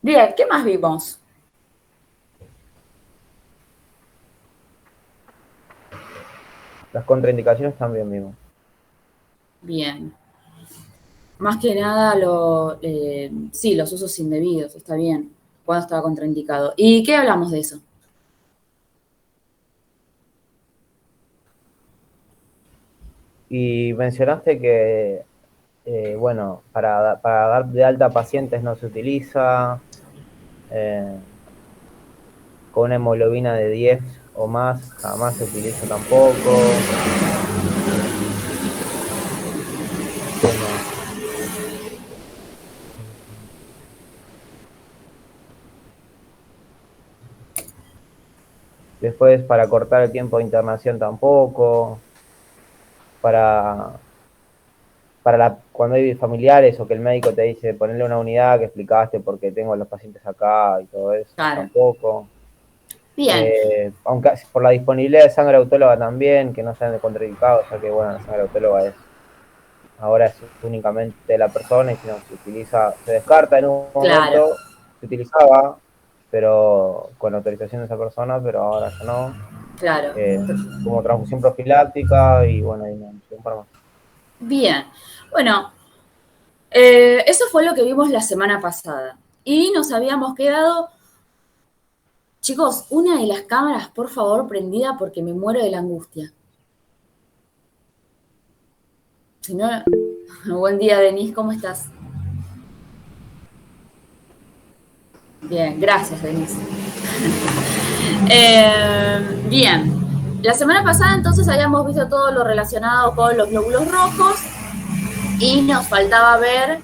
Bien, ¿qué más vimos? Las contraindicaciones también vimos. Bien. Más que nada, sí, los usos indebidos, está bien. Cuando estaba contraindicado. ¿Y qué hablamos de eso? Y mencionaste que, bueno, para dar de alta a pacientes no se utiliza, eh, con una hemoglobina de 10 o más jamás se utiliza tampoco. ¿Qué más? Después, para cortar el tiempo de internación tampoco, para, cuando hay familiares o que el médico te dice ponerle una unidad que explicaste porque tengo a los pacientes acá y todo eso, Claro. tampoco. Bien, Aunque por la disponibilidad de sangre autóloga también, que no sean de contraindicados, ya que bueno, la sangre autóloga ahora es únicamente la persona y si no se utiliza, se descarta en un claro, momento, se utilizaba, pero con autorización de esa persona, pero ahora ya no. claro. Eh, Como transfusión profiláctica y bueno, y no, un par más. Bien. Bueno, eso fue lo que vimos la semana pasada. Y nos habíamos quedado, chicos, una de las cámaras, por favor, prendida porque me muero de la angustia. Si no, buen día, Denise, ¿cómo estás? Bien, gracias, Denise. Bien, la semana pasada entonces habíamos visto todo lo relacionado con los glóbulos rojos y nos faltaba ver,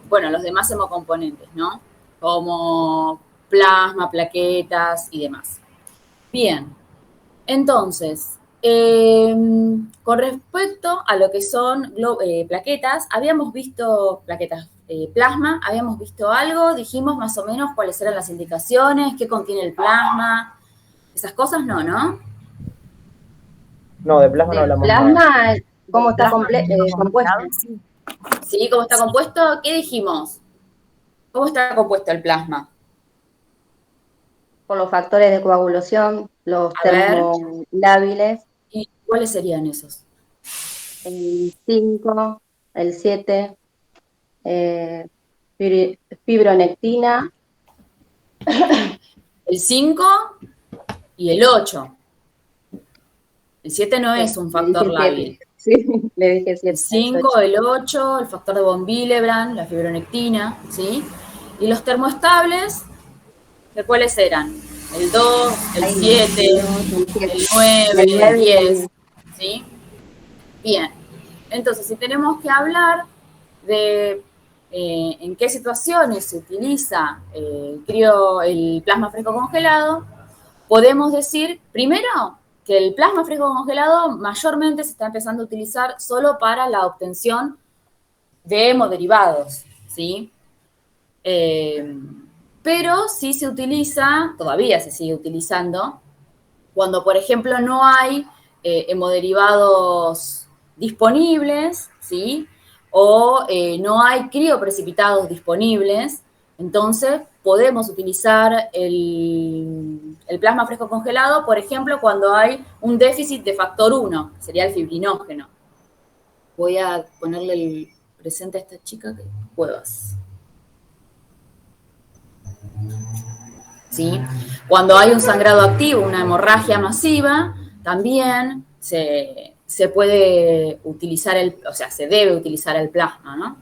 bueno, los demás hemocomponentes, ¿no? Como plasma, plaquetas y demás. Bien, entonces, con respecto a lo que son plaquetas, habíamos visto plaquetas plasma, habíamos visto algo, dijimos más o menos cuáles eran las indicaciones, qué contiene el plasma, esas cosas no, ¿no? No, de plasma no Del hablamos nada. plasma, cómo Del está plasma compuesto, sí. Sí, ¿cómo está compuesto? ¿Qué dijimos? ¿Cómo está compuesto el plasma? con los factores de coagulación, los A ver, termolábiles, ¿y cuáles serían esos? el 5, el 7, fibronectina, El 5 y el 8. El 7 no es sí, un le factor dije 7, lábil. sí, le dije El 7, es 5, 8. el 8, el factor de von Willebrand, la fibronectina, ¿sí? Y los termoestables, ¿de cuáles eran? El 2, el Ahí, 7, el 2, el 7, el 9, el el 9 y el 10, 10. ¿sí? Bien. Entonces, si tenemos que hablar de en qué situaciones se utiliza el plasma fresco congelado, podemos decir, primero, que el plasma fresco congelado mayormente se está empezando a utilizar solo para la obtención de hemoderivados, ¿sí? Eh, pero sí se utiliza, todavía se sigue utilizando, cuando, por ejemplo, no hay hemoderivados disponibles, ¿sí? O no hay crioprecipitados disponibles, entonces podemos utilizar el plasma fresco congelado, por ejemplo, cuando hay un déficit de factor 1, que sería el fibrinógeno. Voy a ponerle el presente a esta chica que cuevas. ¿Sí? Cuando hay un sangrado activo, una hemorragia masiva, también se puede utilizar o sea, se debe utilizar el plasma, ¿no?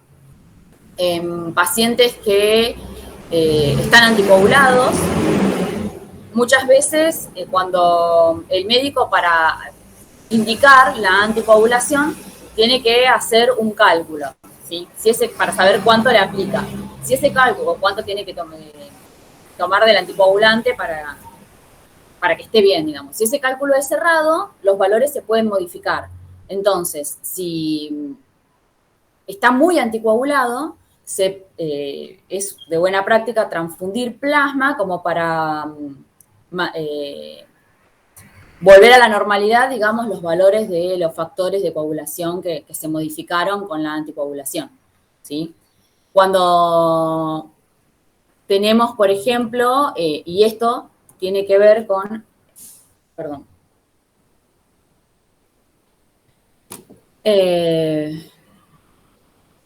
En pacientes que están anticoagulados, muchas veces cuando el médico para indicar la anticoagulación tiene que hacer un cálculo, ¿sí? Para saber cuánto le aplica. Si ese cálculo, cuánto tiene que tomar del anticoagulante para que esté bien, digamos. Si ese cálculo es cerrado, los valores se pueden modificar. Entonces, si está muy anticoagulado, es de buena práctica transfundir plasma como para volver a la normalidad, digamos, los valores de los factores de coagulación que se modificaron con la anticoagulación, ¿sí? Cuando tenemos, por ejemplo, y esto tiene que ver con, perdón,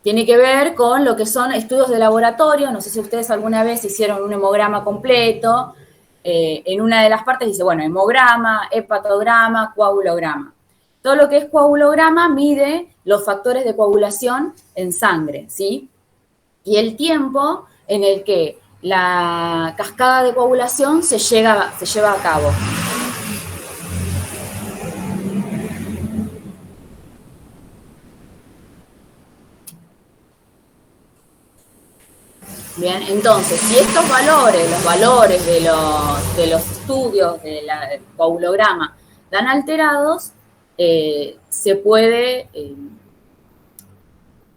tiene que ver con lo que son estudios de laboratorio. No sé si ustedes alguna vez hicieron un hemograma completo. En una de las partes dice, bueno, hemograma, hepatograma, coagulograma. Todo lo que es coagulograma mide los factores de coagulación en sangre, ¿sí? Y el tiempo en el que la cascada de coagulación se lleva a cabo. Bien, entonces, si estos valores, los valores de los estudios de la coagulograma dan alterados, se puede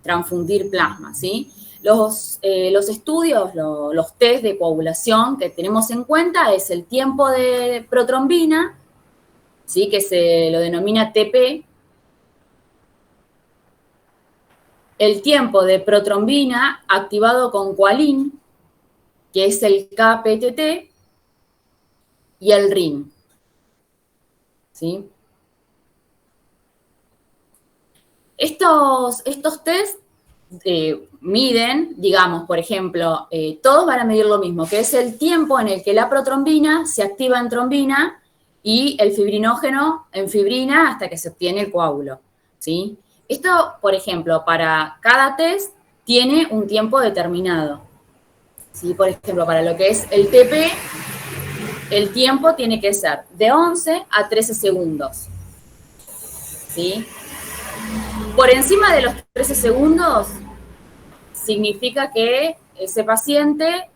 transfundir plasma, ¿sí? Los estudios, los test de coagulación que tenemos en cuenta es el tiempo de protrombina, ¿sí? Que se lo denomina TP, el tiempo de protrombina activado con coalín, que es el KPTT, y el RIN, ¿sí? Estos test miden, digamos, por ejemplo, todos van a medir lo mismo, que es el tiempo en el que la protrombina se activa en trombina y el fibrinógeno en fibrina hasta que se obtiene el coágulo, ¿sí? Esto, por ejemplo, para cada test tiene un tiempo determinado, ¿sí? Por ejemplo, para lo que es el TP, el tiempo tiene que ser de 11 a 13 segundos, ¿sí? Por encima de los 13 segundos significa que ese paciente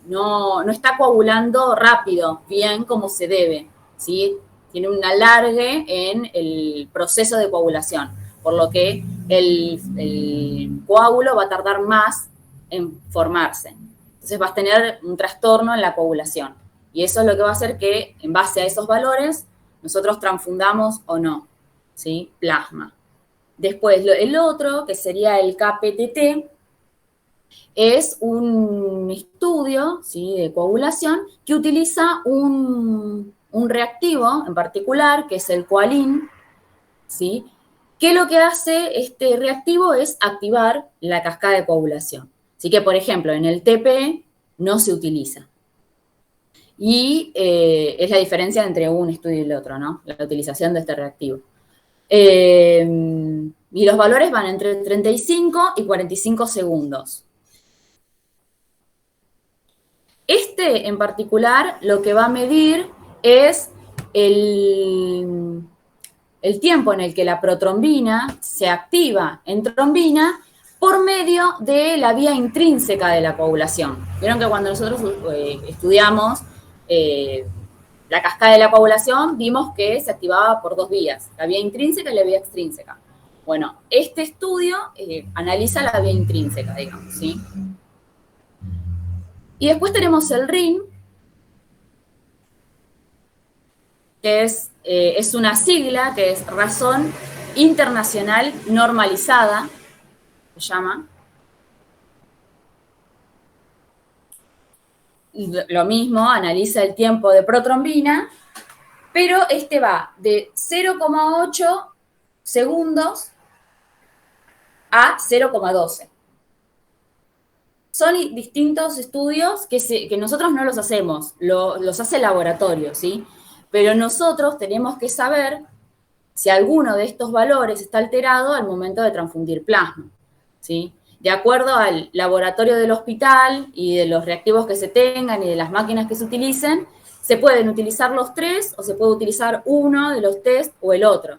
no está coagulando rápido, bien como se debe, ¿sí? Tiene un alargue en el proceso de coagulación, por lo que el coágulo va a tardar más en formarse. Entonces vas a tener un trastorno en la coagulación. Y eso es lo que va a hacer que, en base a esos valores, nosotros transfundamos o no, ¿sí? Plasma. Después, el otro, que sería el KPTT, es un estudio, ¿sí? De coagulación que utiliza un reactivo en particular, que es el coalín, ¿sí? Que lo que hace este reactivo es activar la cascada de coagulación. Así que, por ejemplo, en el TP no se utiliza. Y es la diferencia entre un estudio y el otro, ¿no? La utilización de este reactivo. Y los valores van entre 35 y 45 segundos. Este en particular lo que va a medir es el tiempo en el que la protrombina se activa en trombina por medio de la vía intrínseca de la coagulación. Vieron que cuando nosotros estudiamos la cascada de la coagulación, vimos que se activaba por dos vías, la vía intrínseca y la vía extrínseca. Bueno, este estudio analiza la vía intrínseca, digamos, ¿sí? Y después tenemos el RIN, que es una sigla, que es Razón Internacional Normalizada, se llama. Lo mismo, analiza el tiempo de protrombina, pero este va de 0,8 segundos a 0,12. Son distintos estudios que nosotros no los hacemos, los hace el laboratorio, ¿sí? Pero nosotros tenemos que saber si alguno de estos valores está alterado al momento de transfundir plasma, ¿sí? De acuerdo al laboratorio del hospital y de los reactivos que se tengan y de las máquinas que se utilicen, se pueden utilizar los tres o se puede utilizar uno de los test o el otro.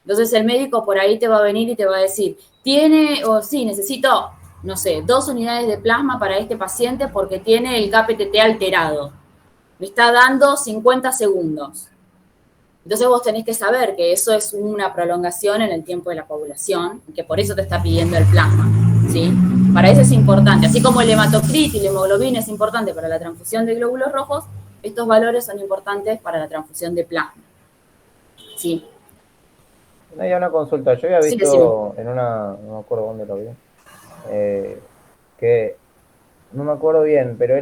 Entonces el médico por ahí te va a venir y te va a decir, sí, necesito, no sé, 2 unidades de plasma para este paciente porque tiene el KPTT alterado. Me está dando 50 segundos. Entonces vos tenés que saber que eso es una prolongación en el tiempo de la coagulación, que por eso te está pidiendo el plasma, ¿sí? Para eso es importante. Así como el hematocrit y la hemoglobina es importante para la transfusión de glóbulos rojos, estos valores son importantes para la transfusión de plasma, ¿sí? Hay una consulta. Yo había Sí, visto en una, no me acuerdo dónde lo vi, que no me acuerdo bien, pero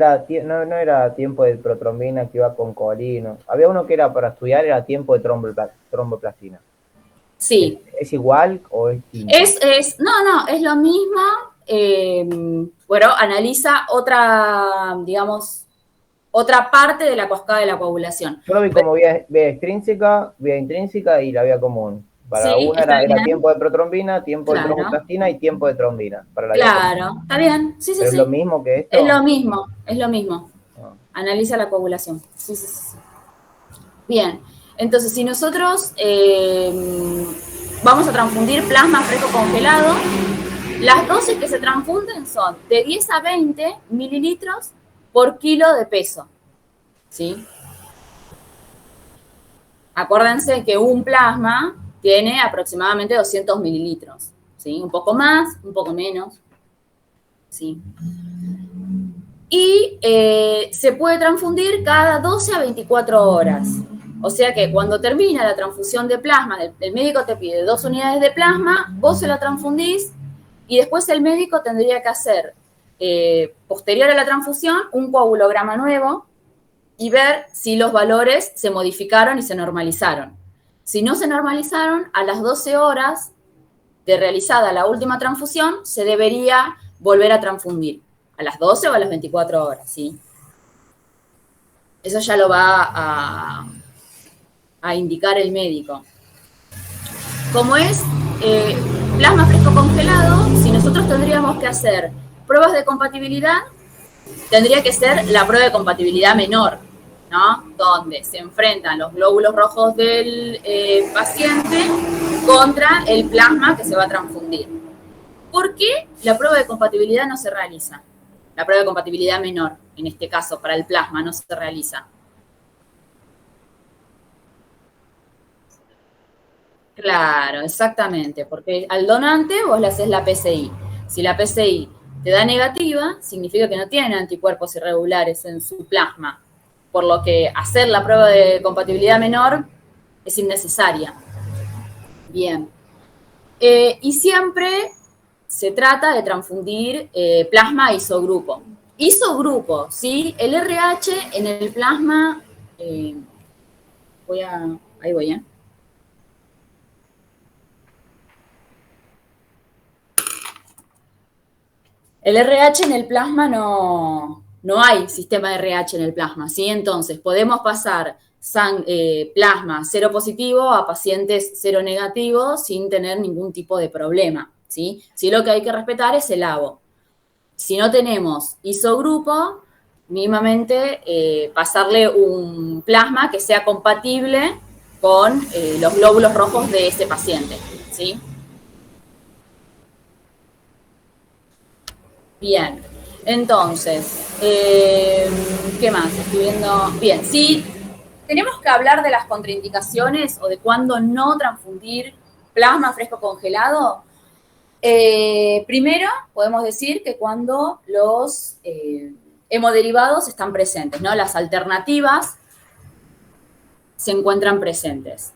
no era tiempo de protrombina que iba con colino. Había uno que era para estudiar, era tiempo de tromboplastina. Sí. ¿Es igual o es distinto? No, es lo mismo. Bueno, analiza otra, digamos, otra parte de la cascada de la coagulación. Yo lo vi como vía intrínseca y la vía común. Para Sí, una está era bien. tiempo de protrombina, tiempo de Claro, tromboplastina y tiempo de trombina para la vía común. claro, está bien. Sí, sí, ¿Pero es lo sí. mismo que Es esto? lo mismo, es lo mismo. Ah. Analiza la coagulación. Sí, sí, sí. Bien, entonces si nosotros vamos a transfundir plasma fresco congelado, las dosis que se transfunden son de 10 a 20 mililitros por kilo de peso. ¿Sí? Acuérdense que un plasma tiene aproximadamente 200 mililitros. ¿Sí? Un poco más, un poco menos. ¿Sí? Y se puede transfundir cada 12 a 24 horas. O sea que cuando termina la transfusión de plasma, el médico te pide 2 unidades de plasma, vos se la transfundís y después el médico tendría que hacer, posterior a la transfusión, un coagulograma nuevo y ver si los valores se modificaron y se normalizaron. Si no se normalizaron, a las 12 horas de realizada la última transfusión, se debería volver a transfundir. A las 12 o a las 24 horas, ¿sí? Eso ya lo va a indicar el médico. Como es plasma fresco congelado, si nosotros tendríamos que hacer pruebas de compatibilidad, tendría que ser la prueba de compatibilidad menor, ¿no? Donde se enfrentan los glóbulos rojos del paciente contra el plasma que se va a transfundir. ¿Por qué la prueba de compatibilidad no se realiza? La prueba de compatibilidad menor, en este caso, para el plasma, no se realiza. Claro, exactamente, porque al donante vos le haces la PCI. Si la PCI te da negativa, significa que no tienen anticuerpos irregulares en su plasma, por lo que hacer la prueba de compatibilidad menor es innecesaria. Bien. Y siempre se trata de transfundir plasma isogrupo. Isogrupo, ¿sí? El RH en el plasma, ahí voy, ¿eh? El RH en el plasma no hay sistema de RH en el plasma, ¿sí? Entonces, podemos pasar plasma cero positivo a pacientes cero negativos sin tener ningún tipo de problema, ¿sí? Sí, lo que hay que respetar es el ABO. Si no tenemos isogrupo, mínimamente pasarle un plasma que sea compatible con los glóbulos rojos de ese paciente, ¿sí? Bien, entonces, ¿qué más? Estoy viendo. Bien, sí, tenemos que hablar de las contraindicaciones o de cuándo no transfundir plasma fresco congelado. Primero, podemos decir que cuando los hemoderivados están presentes, ¿no? Las alternativas se encuentran presentes.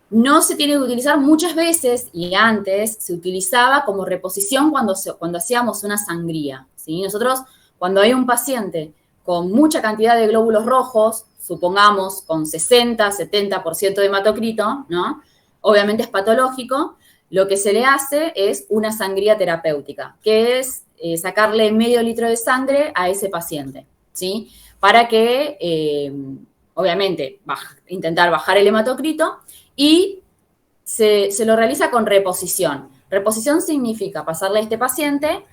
No se tiene que utilizar muchas veces, y antes se utilizaba como reposición cuando hacíamos una sangría, ¿sí? Nosotros, cuando hay un paciente con mucha cantidad de glóbulos rojos, supongamos con 60, 70% de hematocrito, ¿no? Obviamente es patológico, lo que se le hace es una sangría terapéutica, que es sacarle medio litro de sangre a ese paciente, ¿sí? Para que, obviamente, intentar bajar el hematocrito y se lo realiza con reposición. Reposición significa pasarle a este paciente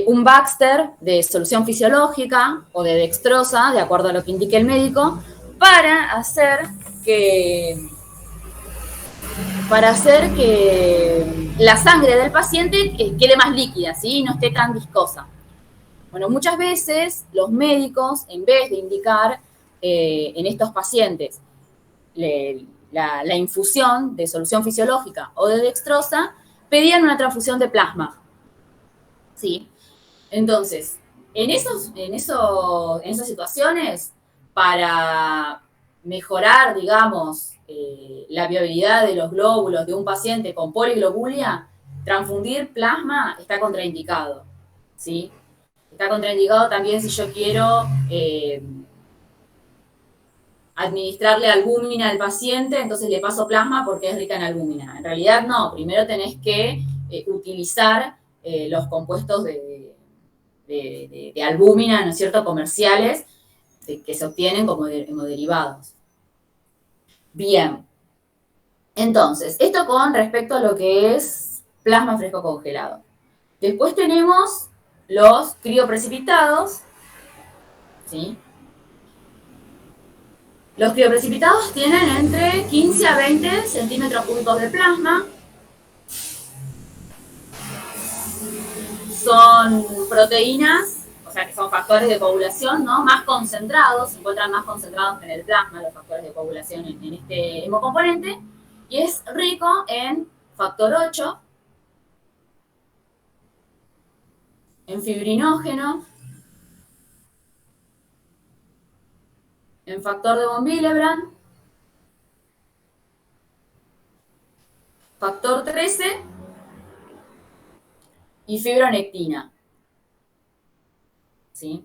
un Baxter de solución fisiológica o de dextrosa, de acuerdo a lo que indique el médico, para hacer que la sangre del paciente quede más líquida, ¿sí? Y no esté tan viscosa. Bueno, muchas veces los médicos, en vez de indicar en estos pacientes la infusión de solución fisiológica o de dextrosa, pedían una transfusión de plasma. ¿Sí? Entonces, en esas situaciones, para mejorar, digamos, la viabilidad de los glóbulos de un paciente con poliglobulia, transfundir plasma está contraindicado, ¿sí? Está contraindicado también si yo quiero administrarle albúmina al paciente, entonces le paso plasma porque es rica en albúmina. En realidad no, primero tenés que utilizar los compuestos de albúmina, ¿no es cierto?, comerciales, que se obtienen como derivados. Bien. Entonces, esto con respecto a lo que es plasma fresco congelado. Después tenemos los crioprecipitados, ¿sí? Los crioprecipitados tienen entre 15 a 20 centímetros cúbicos de plasma. Son proteínas, o sea que son factores de coagulación, ¿no?, más concentrados, se encuentran más concentrados en el plasma los factores de coagulación en este hemocomponente, y es rico en factor 8, en fibrinógeno, en factor de von Willebrand, factor 13 y fibronectina. ¿Sí?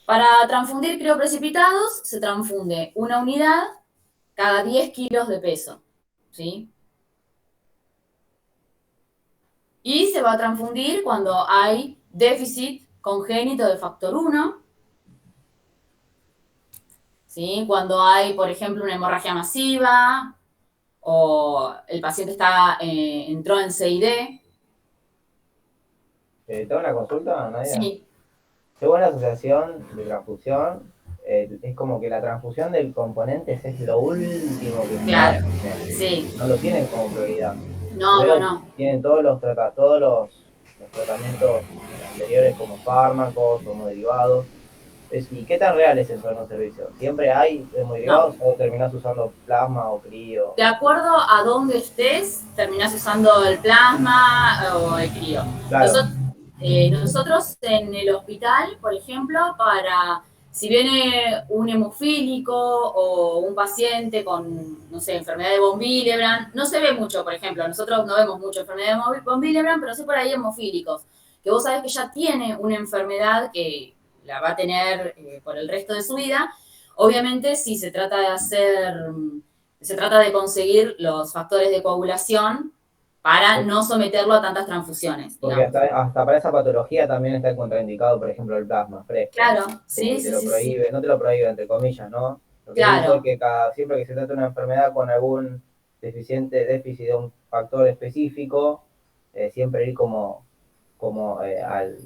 Para transfundir crioprecipitados se transfunde una unidad cada 10 kilos de peso. ¿Sí? Y se va a transfundir cuando hay déficit congénito de factor 1, ¿sí? Cuando hay, por ejemplo, una hemorragia masiva o el paciente entró en CID. ¿Tengo una consulta, Nadia? Sí. Según la Asociación de Transfusión, es como que la transfusión del componente es lo último que Claro, se hace. sí. No lo tienen como prioridad. No. Tienen todos los tratamientos anteriores como fármacos, como derivados. ¿Y qué tan real es eso en los servicios? ¿Siempre hay hemoderivados o terminás usando plasma o crío? De acuerdo a dónde estés, terminás usando el plasma o el crío. Claro. Nosotros en el hospital, por ejemplo, si viene un hemofílico o un paciente con, no sé, enfermedad de von Willebrand, no se ve mucho, por ejemplo, nosotros no vemos mucho enfermedad de von Willebrand, pero sí por ahí hemofílicos, que vos sabés que ya tiene una enfermedad que la va a tener por el resto de su vida. Obviamente, si se trata de conseguir los factores de coagulación para no someterlo a tantas transfusiones. Porque hasta para esa patología también está contraindicado, por ejemplo, el plasma fresco. Claro, sí. Te lo prohíbe, no te lo prohíbe, entre comillas, ¿no? Lo que claro. dice que siempre que se trata de una enfermedad con algún déficit de un factor específico, siempre ir como al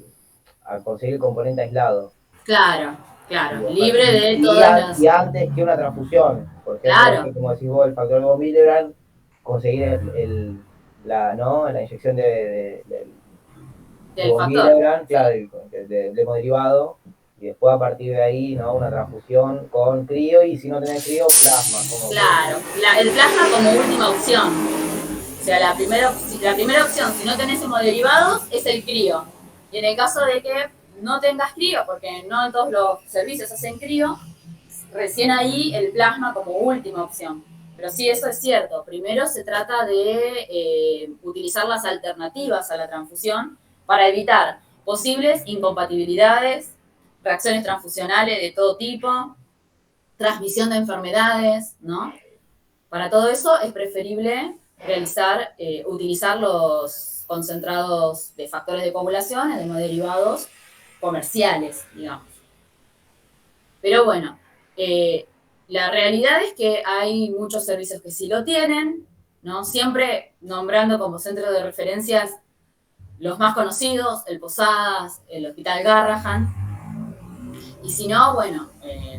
conseguir el componente aislado. Claro, libre de todas las... Y antes que una transfusión, por ejemplo, como decís vos, el factor de von Willebrand, conseguir la inyección del von Willebrand, claro, del hemoderivado, y después a partir de ahí, ¿no?, una transfusión con crío, y si no tenés crío, plasma. Claro, el plasma como última opción. O sea, la primera opción, si no tenés hemoderivados, es el crío. Y en el caso de que no tengas crío, porque no en todos los servicios hacen crío, recién ahí el plasma como última opción. Pero sí, eso es cierto. Primero se trata de utilizar las alternativas a la transfusión para evitar posibles incompatibilidades, reacciones transfusionales de todo tipo, transmisión de enfermedades, ¿no? Para todo eso es preferible utilizar los concentrados de factores de coagulación, de hemoderivados comerciales, digamos. Pero bueno, la realidad es que hay muchos servicios que sí lo tienen, ¿no? Siempre nombrando como centro de referencias los más conocidos, el Posadas, el Hospital Garrahan. Y si no, bueno,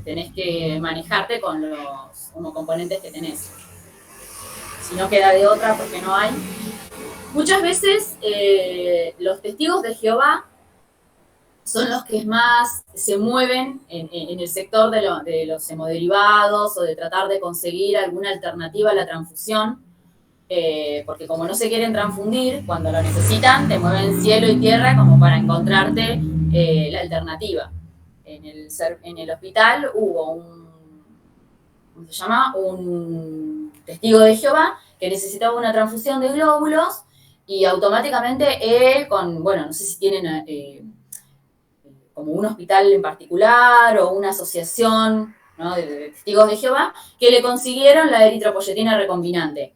tenés que manejarte con los componentes que tenés. Si no queda de otra porque no hay. Muchas veces los testigos de Jehová son los que más se mueven en el sector de los hemoderivados o de tratar de conseguir alguna alternativa a la transfusión, porque como no se quieren transfundir, cuando lo necesitan, te mueven cielo y tierra como para encontrarte la alternativa. En el hospital hubo un testigo de Jehová que necesitaba una transfusión de glóbulos y automáticamente bueno, no sé si tienen como un hospital en particular o una asociación, ¿no?, de testigos de Jehová, que le consiguieron la eritropoyetina recombinante.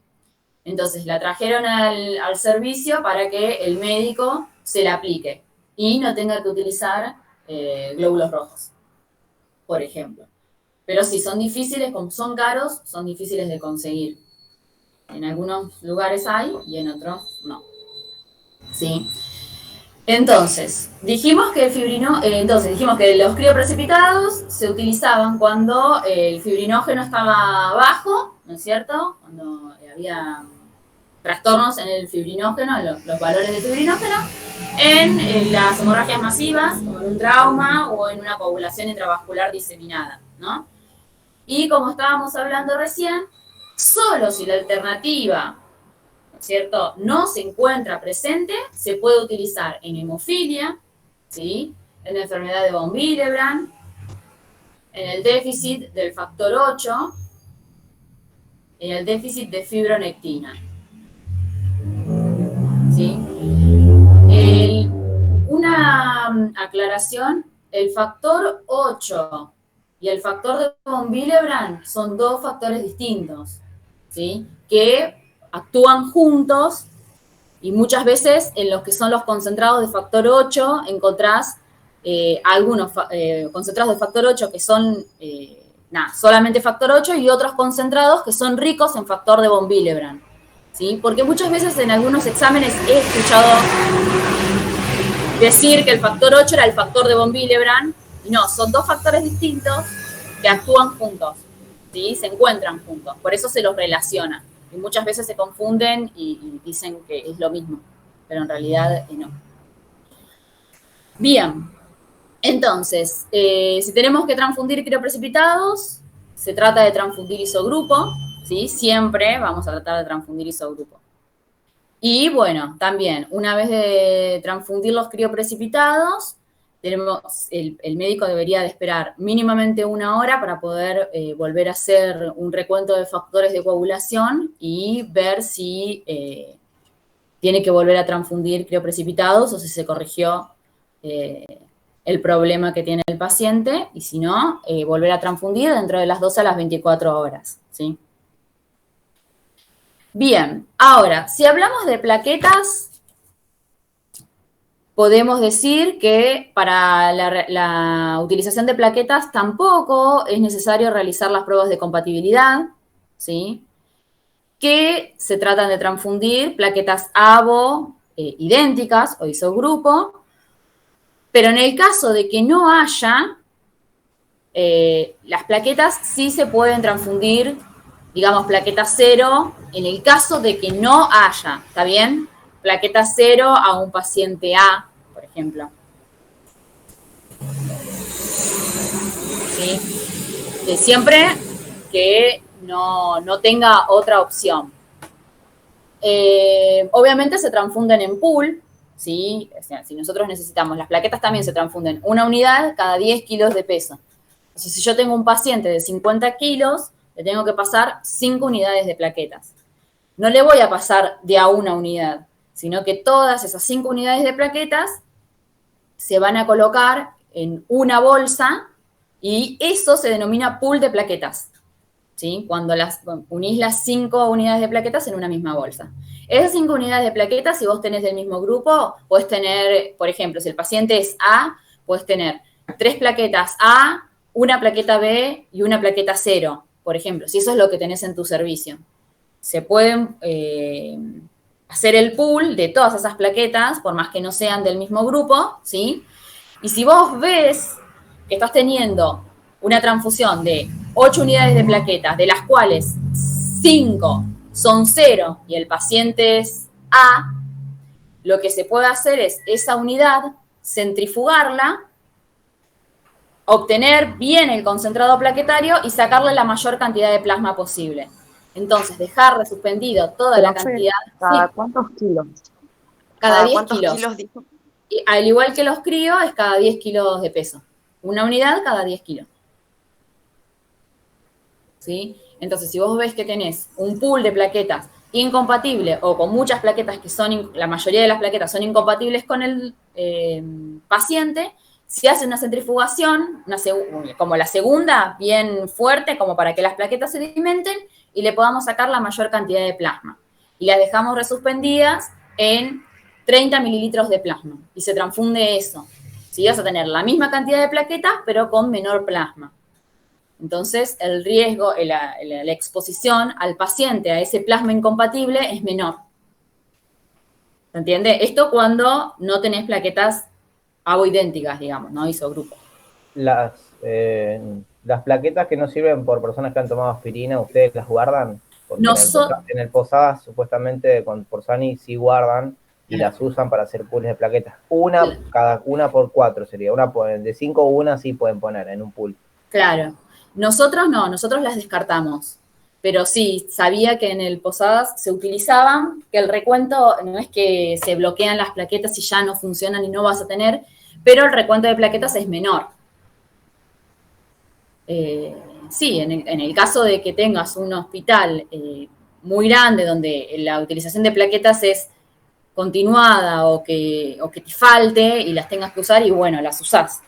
Entonces la trajeron al servicio para que el médico se la aplique y no tenga que utilizar glóbulos rojos, por ejemplo. Pero sí, son difíciles, como son caros, son difíciles de conseguir. En algunos lugares hay y en otros no. ¿Sí? Entonces, dijimos que dijimos que los crioprecipitados se utilizaban cuando el fibrinógeno estaba bajo, ¿no es cierto? Cuando había trastornos en el fibrinógeno, en los valores de fibrinógeno, en las hemorragias masivas, como en un trauma o en una coagulación intravascular diseminada, ¿no? Y como estábamos hablando recién, solo si la alternativa, ¿no es cierto?, no se encuentra presente, se puede utilizar en hemofilia, ¿sí?, en la enfermedad de von Willebrand, en el déficit del factor 8, en el déficit de fibronectina. ¿Sí? Una aclaración, el factor 8 y el factor de von Willebrand son dos factores distintos, ¿sí?, que actúan juntos y muchas veces en los que son los concentrados de factor 8 encontrás algunos concentrados de factor 8 que son solamente factor 8 y otros concentrados que son ricos en factor de von Willebrand, ¿sí? Porque muchas veces en algunos exámenes he escuchado decir que el factor 8 era el factor de von Willebrand, y no, son dos factores distintos que actúan juntos, ¿sí? Se encuentran juntos, por eso se los relaciona. Y muchas veces se confunden y dicen que es lo mismo, pero en realidad no. Bien, entonces, si tenemos que transfundir crioprecipitados, se trata de transfundir isogrupo, ¿sí? Siempre vamos a tratar de transfundir isogrupo. Y bueno, también, una vez de transfundir los crioprecipitados, el médico debería de esperar mínimamente 1 hora para poder volver a hacer un recuento de factores de coagulación y ver si tiene que volver a transfundir crioprecipitados o si se corrigió el problema que tiene el paciente, y si no, volver a transfundir dentro de las 12 a las 24 horas, ¿sí? Bien, ahora, si hablamos de plaquetas, podemos decir que para la utilización de plaquetas tampoco es necesario realizar las pruebas de compatibilidad, ¿sí?, que se tratan de transfundir plaquetas ABO idénticas o isogrupo, pero en el caso de que no haya, las plaquetas sí se pueden transfundir, digamos, plaqueta 0, en el caso de que no haya, ¿está bien?, plaqueta 0 a un paciente A, por ejemplo. ¿Sí? Siempre que no tenga otra opción. Obviamente se transfunden en pool, ¿sí? O sea, si nosotros necesitamos, las plaquetas también se transfunden 1 unidad cada 10 kilos de peso. Entonces, si yo tengo un paciente de 50 kilos, le tengo que pasar 5 unidades de plaquetas. No le voy a pasar de a 1 unidad, sino que todas esas 5 unidades de plaquetas se van a colocar en una bolsa y eso se denomina pool de plaquetas, ¿sí? Cuando unís las 5 unidades de plaquetas en una misma bolsa. Esas 5 unidades de plaquetas, si vos tenés del mismo grupo, puedes tener, por ejemplo, si el paciente es A, puedes tener 3 plaquetas A, 1 plaqueta B y 1 plaqueta 0, por ejemplo, si eso es lo que tenés en tu servicio. Se pueden hacer el pool de todas esas plaquetas, por más que no sean del mismo grupo, ¿sí? Y si vos ves que estás teniendo una transfusión de 8 unidades de plaquetas, de las cuales 5 son 0 y el paciente es A, lo que se puede hacer es esa unidad, centrifugarla, obtener bien el concentrado plaquetario y sacarle la mayor cantidad de plasma posible. Entonces, dejar suspendido toda la cantidad. ¿Cada cuántos kilos? Cada 10 cuántos kilos. Dijo? Y al igual que los crío, es cada 10 kilos de peso. 1 unidad cada 10 kilos. ¿Sí? Entonces, si vos ves que tenés un pool de plaquetas incompatible o con muchas plaquetas que son, la mayoría de las plaquetas son incompatibles con el paciente, se hace una centrifugación, como la segunda, bien fuerte, como para que las plaquetas se sedimenten y le podamos sacar la mayor cantidad de plasma. Y las dejamos resuspendidas en 30 mililitros de plasma y se transfunde eso. Si vas a tener la misma cantidad de plaquetas, pero con menor plasma. Entonces, el riesgo, la exposición al paciente a ese plasma incompatible es menor. ¿Se entiende? Esto cuando no tenés plaquetas avoidénticas, digamos, ¿no? Isogrupos. Las plaquetas que no sirven por personas que han tomado aspirina, ¿ustedes las guardan? Porque en el Posadas, supuestamente, por Sani sí guardan y las usan para hacer pools de plaquetas. Cada una por 4 sería. De 5 una sí pueden poner en un pool. Claro. Nosotros no, nosotros las descartamos. Pero sí, sabía que en el Posadas se utilizaban, que el recuento no es que se bloquean las plaquetas y ya no funcionan y no vas a tener, pero el recuento de plaquetas es menor. Sí, en el caso de que tengas un hospital muy grande donde la utilización de plaquetas es continuada o que te falte y las tengas que usar y bueno, las usás.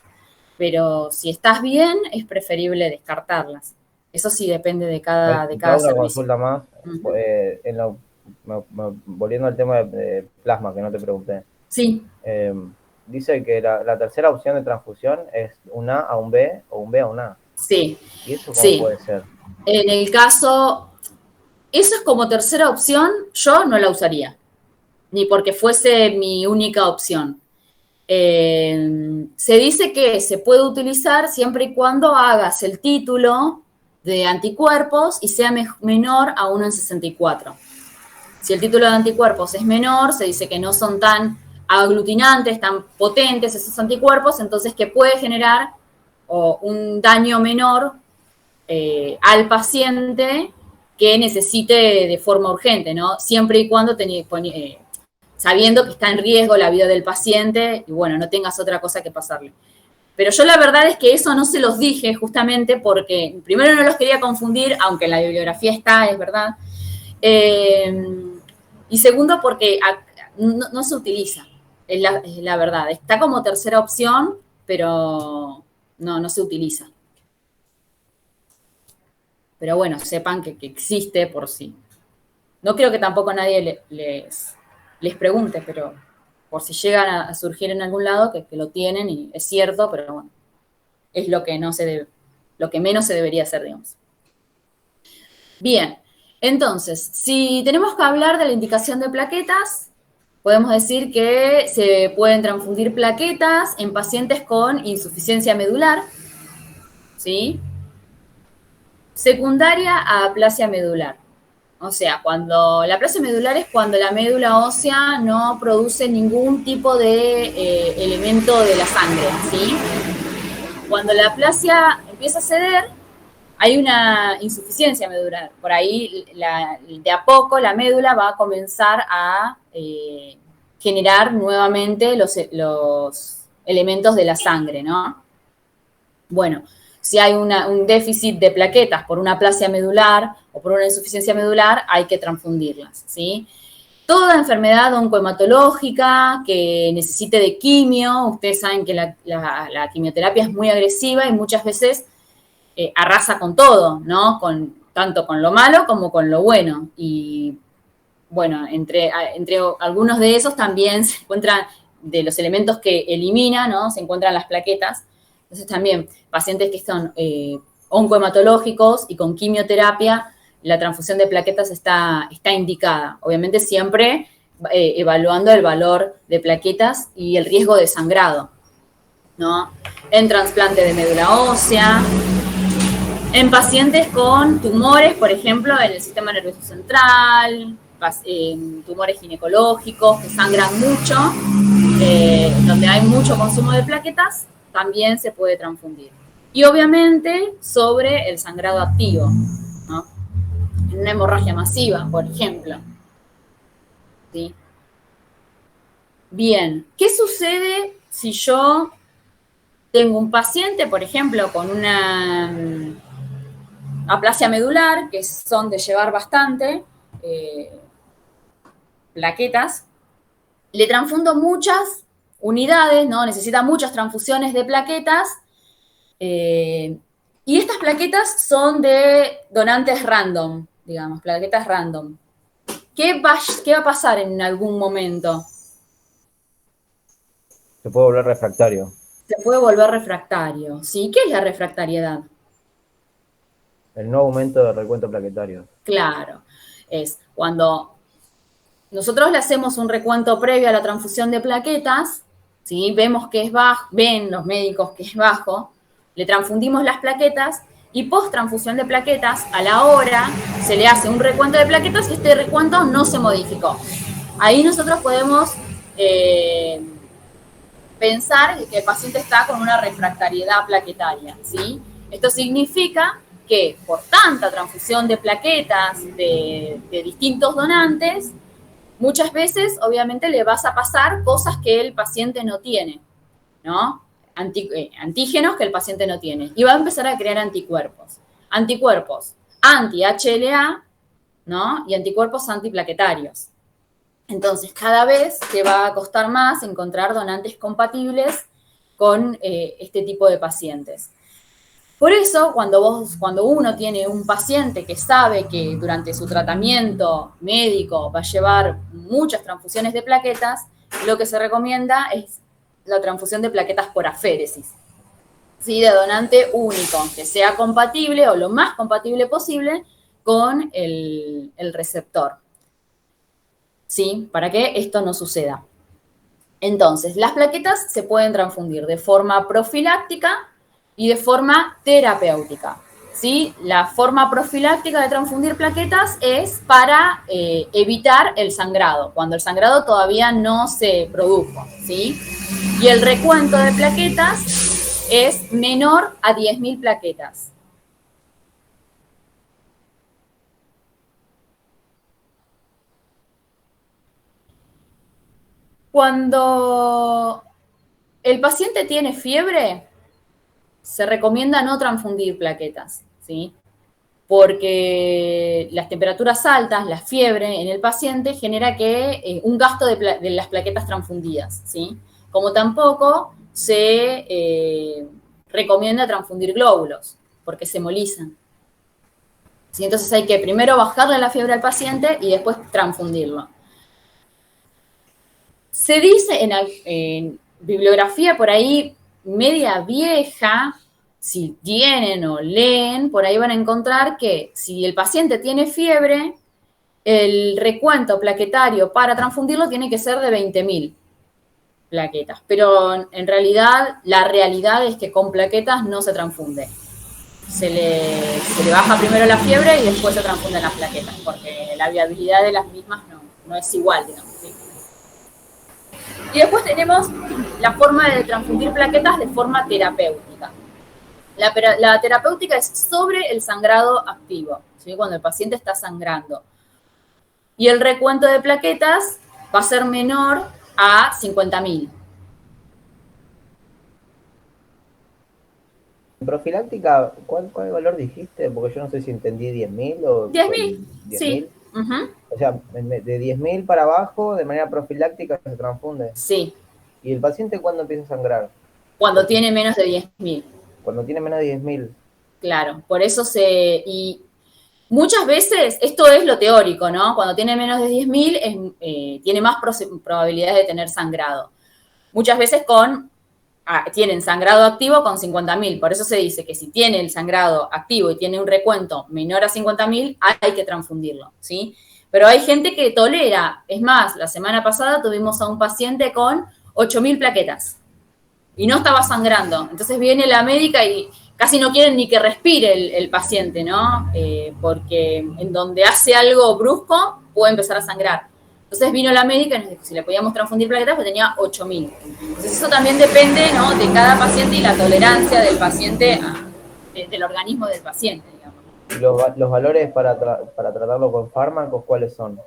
Pero si estás bien, es preferible descartarlas. Eso sí depende de cada servicio. Una consulta más, volviendo al tema de plasma, que no te pregunté. Sí. Dice que la tercera opción de transfusión es un A a un B o un B a un A. Sí. ¿Y eso cómo puede ser? En el caso, eso es como tercera opción, yo no la usaría, ni porque fuese mi única opción. Se dice que se puede utilizar siempre y cuando hagas el título de anticuerpos y sea menor a 1 en 64. Si el título de anticuerpos es menor, se dice que no son tan aglutinantes, tan potentes esos anticuerpos, entonces que puede generar un daño menor al paciente que necesite de forma urgente, ¿no? Siempre y cuando sabiendo que está en riesgo la vida del paciente y bueno, no tengas otra cosa que pasarle. Pero yo la verdad es que eso no se los dije justamente porque primero no los quería confundir, aunque en la bibliografía está, es verdad. Y segundo porque no se utiliza, es la verdad. Está como tercera opción, pero no se utiliza. Pero bueno, sepan que existe por sí. No creo que tampoco nadie les pregunte, pero por si llegan a surgir en algún lado, que lo tienen y es cierto, pero bueno, es lo que menos se debería hacer, digamos. Bien, entonces, si tenemos que hablar de la indicación de plaquetas, podemos decir que se pueden transfundir plaquetas en pacientes con insuficiencia medular, ¿sí? Secundaria a aplasia medular. O sea, la aplasia medular es cuando la médula ósea no produce ningún tipo de elemento de la sangre, ¿sí? Cuando la aplasia empieza a ceder, hay una insuficiencia medular. Por ahí, de a poco, la médula va a comenzar a generar nuevamente los elementos de la sangre, ¿no? Bueno, si hay un déficit de plaquetas por una aplasia medular o por una insuficiencia medular, hay que transfundirlas, ¿sí? Toda enfermedad oncohematológica que necesite de quimio, ustedes saben que la quimioterapia es muy agresiva y muchas veces arrasa con todo, ¿no? Tanto con lo malo como con lo bueno. Y bueno, entre algunos de esos también se encuentran, de los elementos que elimina, ¿no? Se encuentran las plaquetas. Entonces también pacientes que son oncohematológicos y con quimioterapia, la transfusión de plaquetas está indicada. Obviamente siempre evaluando el valor de plaquetas y el riesgo de sangrado, ¿no? En trasplante de médula ósea, en pacientes con tumores, por ejemplo, en el sistema nervioso central, tumores ginecológicos que sangran mucho, donde hay mucho consumo de plaquetas, también se puede transfundir. Y obviamente sobre el sangrado activo, ¿no? En una hemorragia masiva, por ejemplo. ¿Sí? Bien, ¿qué sucede si yo tengo un paciente, por ejemplo, con una aplasia medular, que son de llevar bastante, plaquetas, le transfundo muchas unidades, ¿no? Necesita muchas transfusiones de plaquetas, y estas plaquetas son de donantes random, digamos, plaquetas random. ¿Qué va a pasar en algún momento? Se puede volver refractario. Se puede volver refractario, ¿sí? ¿Qué es la refractariedad? El no aumento del recuento plaquetario. Claro, es cuando nosotros le hacemos un recuento previo a la transfusión de plaquetas, ¿sí? Vemos que es bajo, ven los médicos que es bajo, le transfundimos las plaquetas y post transfusión de plaquetas, a la hora se le hace un recuento de plaquetas y este recuento no se modificó. Ahí nosotros podemos pensar que el paciente está con una refractariedad plaquetaria, ¿sí? Esto significa que por tanta transfusión de plaquetas de distintos donantes, muchas veces, obviamente, le vas a pasar cosas que el paciente no tiene, ¿no? Antígenos que el paciente no tiene. Y va a empezar a crear anticuerpos. Anticuerpos anti-HLA, ¿no? Y anticuerpos antiplaquetarios. Entonces, cada vez te va a costar más encontrar donantes compatibles con este tipo de pacientes. Por eso, cuando uno tiene un paciente que sabe que durante su tratamiento médico va a llevar muchas transfusiones de plaquetas, lo que se recomienda es la transfusión de plaquetas por aféresis, ¿sí? De donante único, que sea compatible o lo más compatible posible con el receptor, ¿sí? Para que esto no suceda. Entonces, las plaquetas se pueden transfundir de forma profiláctica y de forma terapéutica, ¿sí? La forma profiláctica de transfundir plaquetas es para evitar el sangrado, cuando el sangrado todavía no se produjo, ¿sí? Y el recuento de plaquetas es menor a 10.000 plaquetas. Cuando el paciente tiene fiebre, se recomienda no transfundir plaquetas, ¿sí? Porque las temperaturas altas, la fiebre en el paciente genera un gasto de las plaquetas transfundidas, ¿sí? Como tampoco se recomienda transfundir glóbulos, porque se molizan, ¿sí? Entonces hay que primero bajarle la fiebre al paciente y después transfundirlo. Se dice en bibliografía por ahí media vieja, si tienen o leen, por ahí van a encontrar que si el paciente tiene fiebre, el recuento plaquetario para transfundirlo tiene que ser de 20.000 plaquetas. Pero en realidad, la realidad es que con plaquetas no se transfunde. Se le baja primero la fiebre y después se transfunden las plaquetas, porque la viabilidad de las mismas no es igual, digamos, ¿sí? Y después tenemos la forma de transfundir plaquetas de forma terapéutica. La terapéutica es sobre el sangrado activo, ¿sí? Cuando el paciente está sangrando. Y el recuento de plaquetas va a ser menor a 50.000. En profiláctica, ¿cuál valor dijiste? Porque yo no sé si entendí 10.000 o... 10.000, 10.000. Sí. Uh-huh. O sea, de 10.000 para abajo, de manera profiláctica se transfunde. Sí. ¿Y el paciente cuándo empieza a sangrar? Cuando tiene menos de 10.000. Cuando tiene menos de 10.000. Claro, por eso y muchas veces, esto es lo teórico, ¿no? Cuando tiene menos de 10.000 tiene más probabilidades de tener sangrado. Muchas veces tienen sangrado activo con 50.000, por eso se dice que si tiene el sangrado activo y tiene un recuento menor a 50.000, hay que transfundirlo, ¿sí? Pero hay gente que tolera, es más, la semana pasada tuvimos a un paciente con 8.000 plaquetas y no estaba sangrando, entonces viene la médica y casi no quieren ni que respire el paciente, ¿no? Porque en donde hace algo brusco puede empezar a sangrar. Entonces vino la médica y nos dijo si le podíamos transfundir plaquetas, pues tenía 8.000. Entonces eso también depende, ¿no?, de cada paciente y la tolerancia del paciente, del organismo del paciente, digamos. ¿Y los valores para tratarlo con fármacos cuáles son?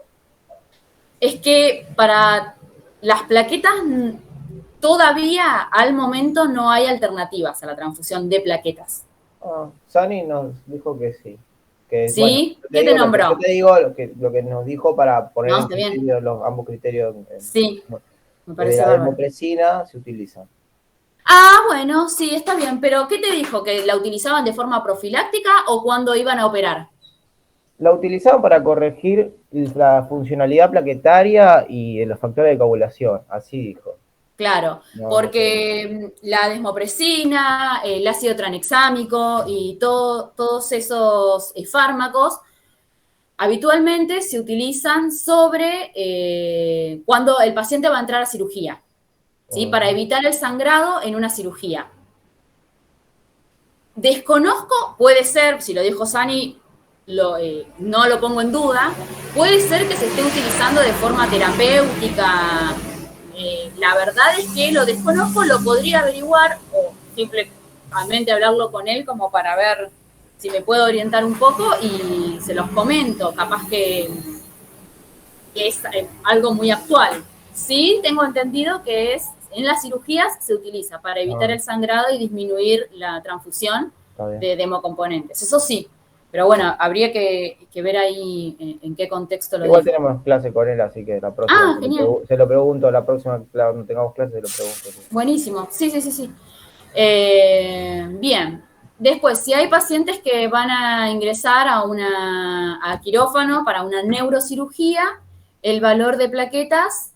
Es que para las plaquetas todavía al momento no hay alternativas a la transfusión de plaquetas. Sani nos dijo que sí, Que es, bueno, ¿Sí? ¿Qué te yo nombró? te digo lo que nos dijo para poner No, en está bien. criterio ambos criterios. Sí, me parece La bárbaro. desmopresina se utiliza. Ah, bueno, sí, está bien, pero ¿qué te dijo? ¿Que la utilizaban de forma profiláctica o cuando iban a operar? La utilizaban para corregir la funcionalidad plaquetaria y los factores de coagulación, así dijo. Claro, No, no sé. porque la desmopresina, el ácido tranexámico y todos esos fármacos habitualmente se utilizan sobre cuando el paciente va a entrar a cirugía, ¿sí? Para evitar el sangrado en una cirugía. Desconozco, puede ser, si lo dijo Sani, no lo pongo en duda, puede ser que se esté utilizando de forma terapéutica. La verdad es que lo desconozco, lo podría averiguar o simplemente hablarlo con él como para ver si me puedo orientar un poco y se los comento, capaz que es algo muy actual. Sí, tengo entendido que es en las cirugías se utiliza para evitar Ah, el sangrado y disminuir la transfusión está bien. de democomponentes. Eso sí, pero bueno, habría que ver ahí en qué contexto lo Igual dijo. tenemos clase con él, así que la próxima Ah, genial. se lo pregunto, la próxima cuando tengamos clase se lo pregunto. Sí. Buenísimo. Sí, sí, sí, sí. Bien. Después, si hay pacientes que van a ingresar a quirófano para una neurocirugía, el valor de plaquetas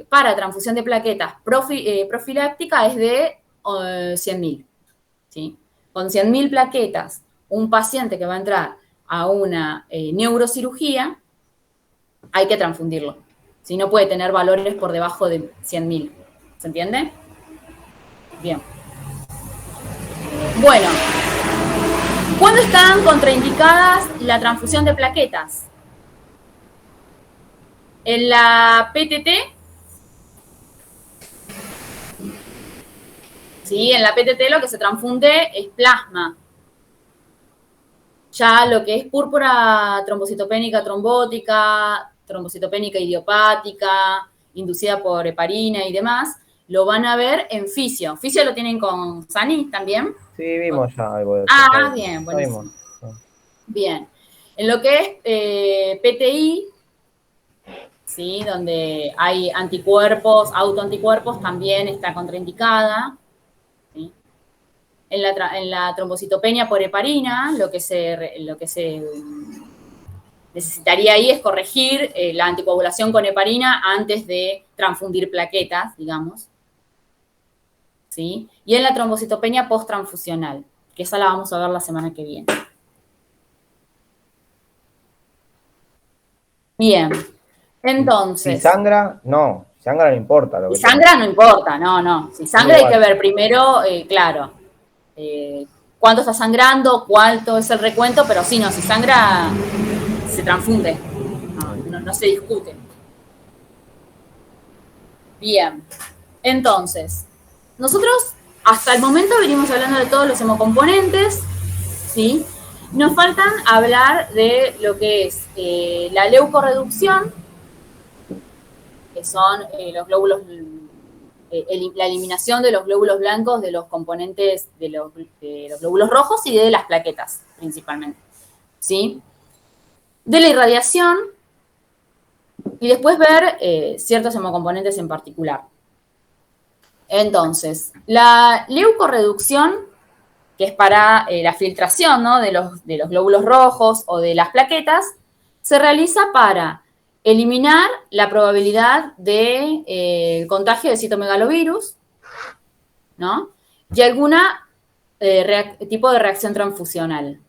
para transfusión de plaquetas profiláctica es de 100.000. ¿Sí? Con 100.000 plaquetas, un paciente que va a entrar a una neurocirugía, hay que transfundirlo. Si no puede tener valores por debajo de 100.000. ¿Se entiende? Bien. Bueno, ¿cuándo están contraindicadas la transfusión de plaquetas? En la PTT, sí, en la PTT lo que se transfunde es plasma. Ya lo que es púrpura trombocitopénica trombótica, trombocitopénica idiopática, inducida por heparina y demás, lo van a ver en fisio. ¿Fisio lo tienen con Sani también? Sí, vimos ya algo de eso. Ah, bien, Ya vimos. buenísimo. Bien. En lo que es PTI, ¿sí? Donde hay anticuerpos, autoanticuerpos, también está contraindicada. ¿Sí? En la trombocitopenia por heparina, lo que se necesitaría ahí es corregir la anticoagulación con heparina antes de transfundir plaquetas, digamos. ¿Sí? Y en la trombocitopenia post-transfusional, que esa la vamos a ver la semana que viene. Bien, Si entonces, sangra, no. Si sangra no importa lo si que tenga. sangra no importa, no, no. Si Son sangra hay que iguales. ver primero, claro, cuánto está sangrando, cuánto es el recuento, pero sí, no, si sangra, se transfunde. No se discute. Bien, entonces, nosotros hasta el momento venimos hablando de todos los hemocomponentes, ¿sí? Nos faltan hablar de lo que es la leucorreducción, que son los glóbulos, la eliminación de los glóbulos blancos de los componentes de los glóbulos rojos y de las plaquetas, principalmente, ¿sí? De la irradiación y después ver ciertos hemocomponentes en particular. Entonces, la leucorreducción, que es para la filtración, ¿no? de los glóbulos rojos o de las plaquetas, se realiza para eliminar la probabilidad de contagio de citomegalovirus, ¿no? Y alguna tipo de reacción transfusional.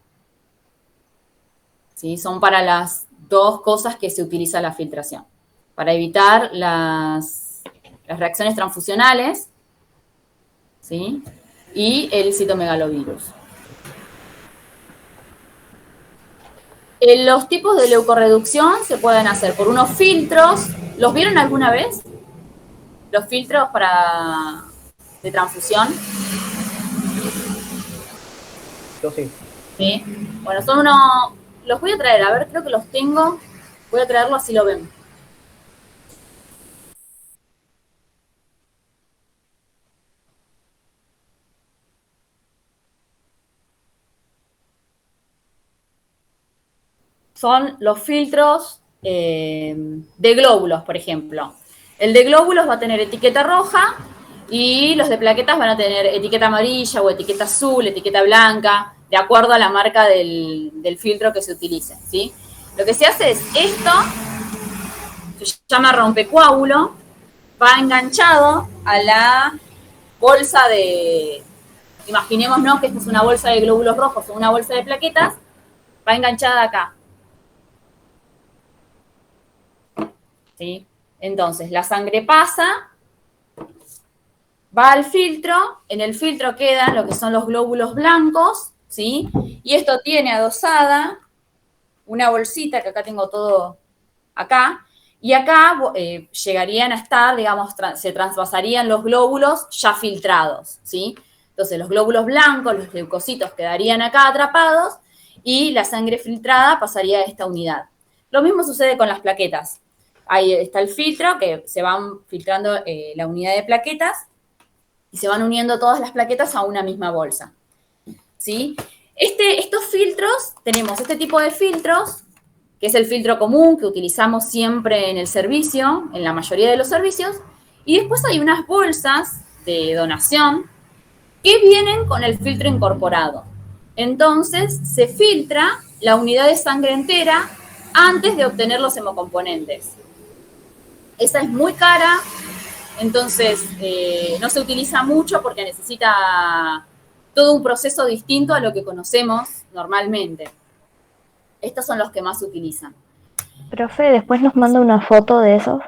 ¿Sí? Son para las dos cosas que se utiliza la filtración. Para evitar las reacciones transfusionales, ¿sí? Y el citomegalovirus. Los tipos de leucorreducción se pueden hacer por unos filtros. ¿Los vieron alguna vez? Los filtros de transfusión. Yo sí. ¿Sí? Bueno, son unos... Los voy a traer, a ver, creo que los tengo. Voy a traerlos así lo ven. son los filtros de glóbulos, por ejemplo. El de glóbulos va a tener etiqueta roja y los de plaquetas van a tener etiqueta amarilla o etiqueta azul, etiqueta blanca, de acuerdo a la marca del filtro que se utilice, ¿sí? Lo que se hace es esto, se llama rompecoágulo, va enganchado a la bolsa de, imaginémonos que esta es una bolsa de glóbulos rojos o una bolsa de plaquetas, va enganchada acá. ¿Sí? Entonces, la sangre pasa, va al filtro, en el filtro quedan lo que son los glóbulos blancos, ¿sí? Y esto tiene adosada una bolsita, que acá tengo todo acá, y acá llegarían a estar, digamos, se trasvasarían los glóbulos ya filtrados, ¿sí? Entonces, los glóbulos blancos, los leucocitos quedarían acá atrapados y la sangre filtrada pasaría a esta unidad. Lo mismo sucede con las plaquetas. Ahí está el filtro, que se van filtrando la unidad de plaquetas y se van uniendo todas las plaquetas a una misma bolsa, ¿sí? Estos filtros, tenemos este tipo de filtros, que es el filtro común que utilizamos siempre en el servicio, en la mayoría de los servicios, y después hay unas bolsas de donación que vienen con el filtro incorporado. Entonces, se filtra la unidad de sangre entera antes de obtener los hemocomponentes. Esa es muy cara, entonces no se utiliza mucho porque necesita todo un proceso distinto a lo que conocemos normalmente. Estos son los que más se utilizan. Profe, después nos manda una foto de esos.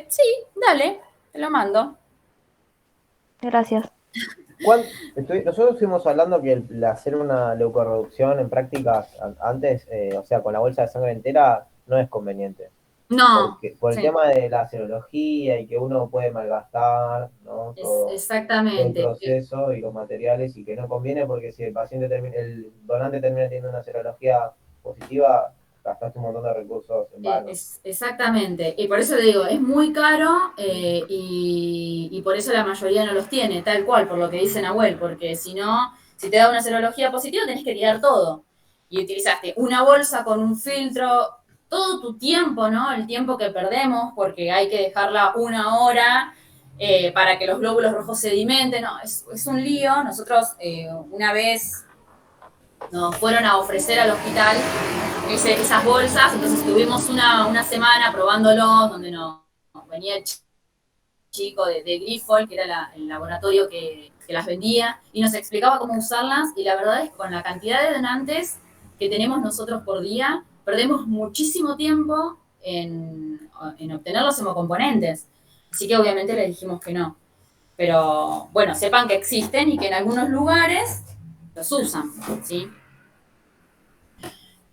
Sí, dale, te lo mando. Gracias. Nosotros estuvimos hablando que el hacer una leucorreducción en prácticas antes, o sea, con la bolsa de sangre entera, no es conveniente. No. Por el tema de la serología y que uno puede malgastar, ¿no? Exactamente. Todo el proceso y los materiales, y que no conviene porque si el donante termina teniendo una serología positiva, gastaste un montón de recursos en vano. Exactamente, y por eso le digo, es muy caro y por eso la mayoría no los tiene, tal cual, por lo que dice Nahuel, porque si no, si te da una serología positiva, tenés que tirar todo. Y utilizaste una bolsa con un filtro, todo tu tiempo, ¿no? El tiempo que perdemos, porque hay que dejarla 1 hora para que los glóbulos rojos sedimenten, no, es un lío. Nosotros una vez nos fueron a ofrecer al hospital esas bolsas, entonces estuvimos una semana probándolos, donde nos venía el chico de Grifol, que era el laboratorio que las vendía, y nos explicaba cómo usarlas, y la verdad es que con la cantidad de donantes que tenemos nosotros por día, perdemos muchísimo tiempo en obtener los hemocomponentes. Así que obviamente le dijimos que no. Pero bueno, sepan que existen y que en algunos lugares los usan, ¿sí?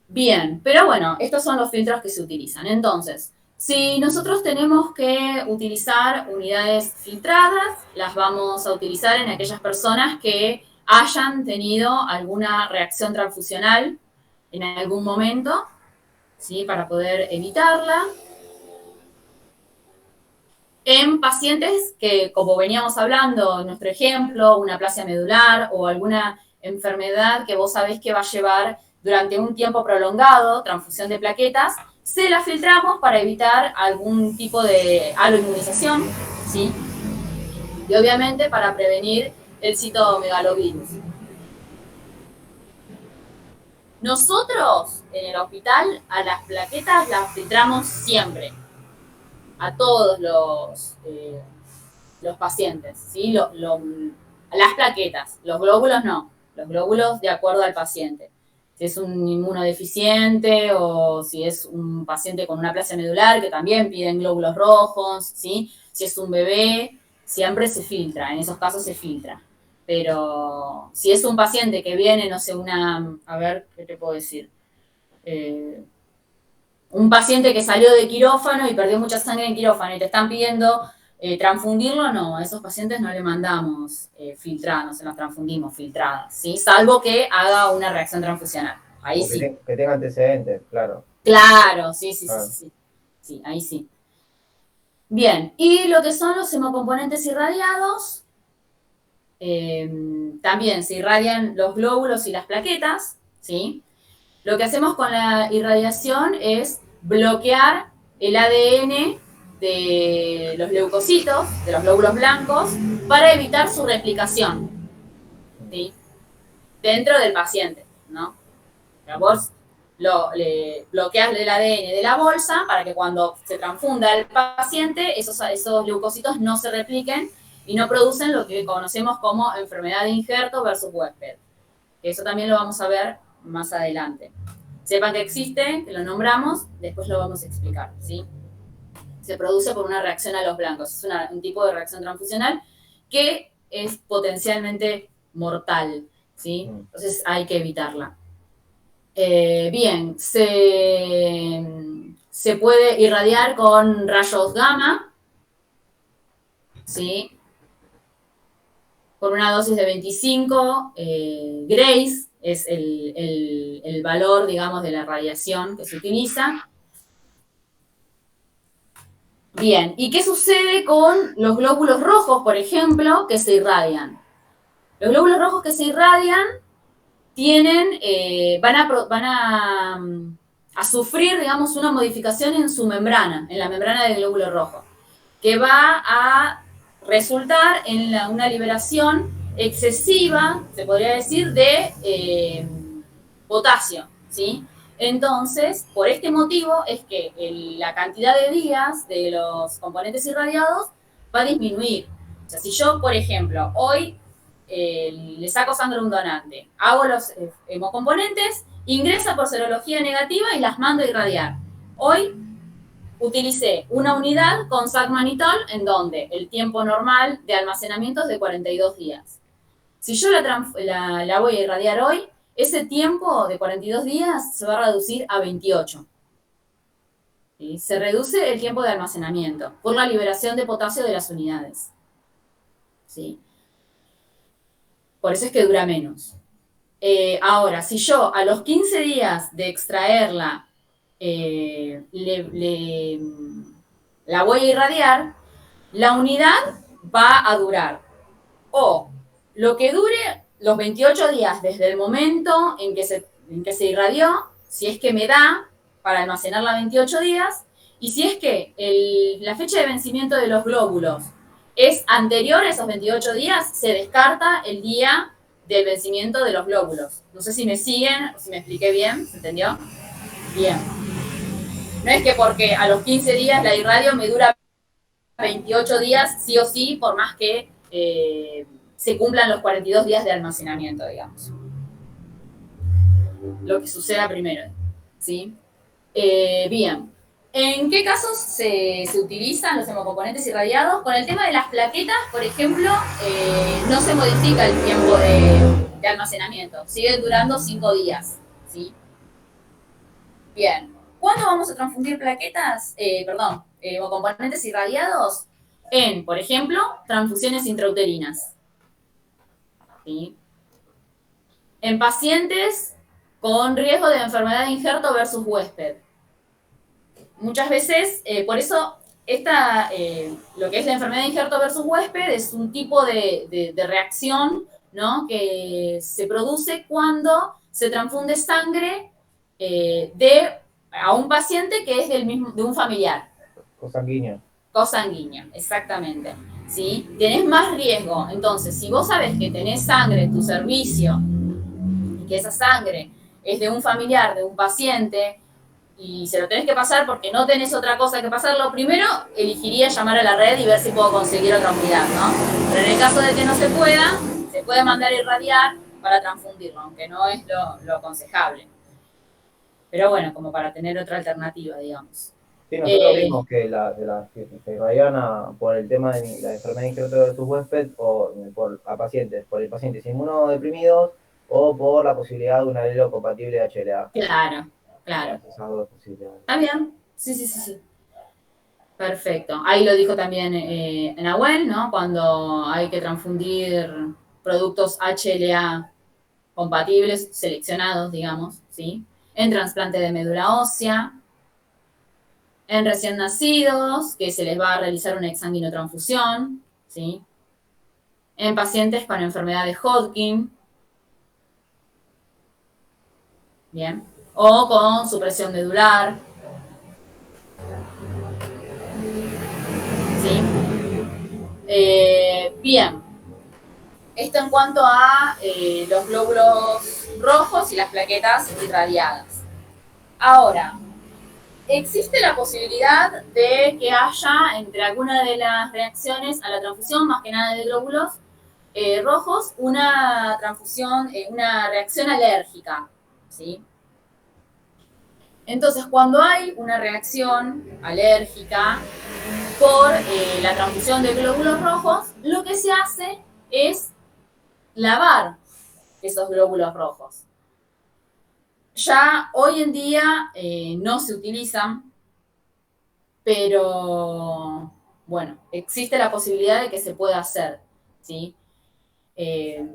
Bien, pero bueno, estos son los filtros que se utilizan. Entonces, si nosotros tenemos que utilizar unidades filtradas, las vamos a utilizar en aquellas personas que hayan tenido alguna reacción transfusional en algún momento, ¿sí? Para poder evitarla. En pacientes que, como veníamos hablando en nuestro ejemplo, una aplasia medular o alguna enfermedad que vos sabés que va a llevar durante un tiempo prolongado, transfusión de plaquetas, se la filtramos para evitar algún tipo de aloinmunización, ¿sí? Y obviamente para prevenir el citomegalovirus. Nosotros en el hospital a las plaquetas las filtramos siempre, a todos los pacientes, ¿sí? Las plaquetas, los glóbulos no, los glóbulos de acuerdo al paciente. Si es un inmunodeficiente o si es un paciente con una aplasia medular, que también piden glóbulos rojos, ¿sí? Si es un bebé, siempre se filtra, en esos casos se filtra. Pero si es un paciente que viene, no sé, a ver, ¿qué te puedo decir? Un paciente que salió de quirófano y perdió mucha sangre en quirófano y te están pidiendo transfundirlo, no, a esos pacientes no le mandamos filtradas, no se las transfundimos filtradas, ¿sí? Salvo que haga una reacción transfusional. Ahí sí. Que tenga antecedentes, claro. Claro, sí. Sí, ahí sí. Bien, y lo que son los hemocomponentes irradiados, también se irradian los glóbulos y las plaquetas, ¿sí? Lo que hacemos con la irradiación es bloquear el ADN de los leucocitos, de los glóbulos blancos, para evitar su replicación, ¿sí? Dentro del paciente, ¿no? Vos le bloqueas el ADN de la bolsa para que cuando se transfunda el paciente, esos leucocitos no se repliquen y no producen lo que conocemos como enfermedad de injerto versus huésped. Eso también lo vamos a ver más adelante. Sepan que existe, que lo nombramos, después lo vamos a explicar, ¿sí? Se produce por una reacción a los blancos. Es un tipo de reacción transfusional que es potencialmente mortal, ¿sí? Entonces hay que evitarla. Bien, se puede irradiar con rayos gamma, ¿sí? Con una dosis de 25 grays, es el valor, digamos, de la radiación que se utiliza. Bien, ¿y qué sucede con los glóbulos rojos, por ejemplo, que se irradian? Los glóbulos rojos que se irradian van a sufrir, digamos, una modificación en su membrana, en la membrana del glóbulo rojo, que va a resultar en una liberación excesiva, se podría decir, de potasio, ¿sí? Entonces, por este motivo es que la cantidad de días de los componentes irradiados va a disminuir. O sea, si yo, por ejemplo, hoy le saco sangre a un donante, hago los hemocomponentes, ingresa por serología negativa y las mando a irradiar. Hoy utilicé una unidad con sacmanitol en donde el tiempo normal de almacenamiento es de 42 días. Si yo la voy a irradiar hoy, ese tiempo de 42 días se va a reducir a 28. ¿Sí? Se reduce el tiempo de almacenamiento por la liberación de potasio de las unidades. ¿Sí? Por eso es que dura menos. Ahora, si yo a los 15 días de extraerla la voy a irradiar, la unidad va a durar o lo que dure los 28 días desde el momento en que se irradió, si es que me da para almacenarla 28 días, y si es que la fecha de vencimiento de los glóbulos es anterior a esos 28 días, se descarta el día del vencimiento de los glóbulos. No sé si me siguen, si me expliqué bien, ¿se entendió? Bien. No es que porque a los 15 días la irradio me dura 28 días, sí o sí, por más que se cumplan los 42 días de almacenamiento, digamos. Lo que suceda primero, ¿sí? Bien. ¿En qué casos se utilizan los hemocomponentes irradiados? Con el tema de las plaquetas, por ejemplo, no se modifica el tiempo de almacenamiento. Sigue durando 5 días, ¿sí? Bien. ¿Cuándo vamos a transfundir plaquetas? Hemocomponentes irradiados en, por ejemplo, transfusiones intrauterinas. ¿Sí? En pacientes con riesgo de enfermedad de injerto versus huésped. Muchas veces, por eso, lo que es la enfermedad de injerto versus huésped es un tipo de reacción, ¿no?, que se produce cuando se transfunde sangre a un paciente que es de un familiar. Cosanguíneo. Cosanguíneo, exactamente. ¿Sí? Tenés más riesgo. Entonces, si vos sabés que tenés sangre en tu servicio y que esa sangre es de un familiar, de un paciente, y se lo tenés que pasar porque no tenés otra cosa que pasarlo, primero elegiría llamar a la red y ver si puedo conseguir otra unidad, ¿no? Pero en el caso de que no se puede mandar irradiar para transfundirlo, aunque no es lo aconsejable. Pero bueno, como para tener otra alternativa, digamos. Sí, nosotros vimos que que se irradian por el tema de la enfermedad de injerto de sus huésped o a pacientes, por el pacientes inmunodeprimidos o por la posibilidad de un alelo compatible de HLA. Claro, claro. Esas dos posibilidades. Está bien, sí. Perfecto. Ahí lo dijo también Nahuel, ¿no? Cuando hay que transfundir productos HLA compatibles, seleccionados, digamos, ¿sí? En trasplante de médula ósea, en recién nacidos, que se les va a realizar una exsanguinotransfusión, ¿sí? En pacientes con enfermedad de Hodgkin, bien, o con supresión medular. ¿Sí? Bien, esto en cuanto a los glóbulos rojos y las plaquetas irradiadas. Ahora, existe la posibilidad de que haya entre alguna de las reacciones a la transfusión, más que nada de glóbulos rojos, una transfusión, una reacción alérgica, ¿sí? Entonces, cuando hay una reacción alérgica por la transfusión de glóbulos rojos, lo que se hace es lavar esos glóbulos rojos. Ya hoy en día no se utilizan, pero bueno, existe la posibilidad de que se pueda hacer, ¿sí?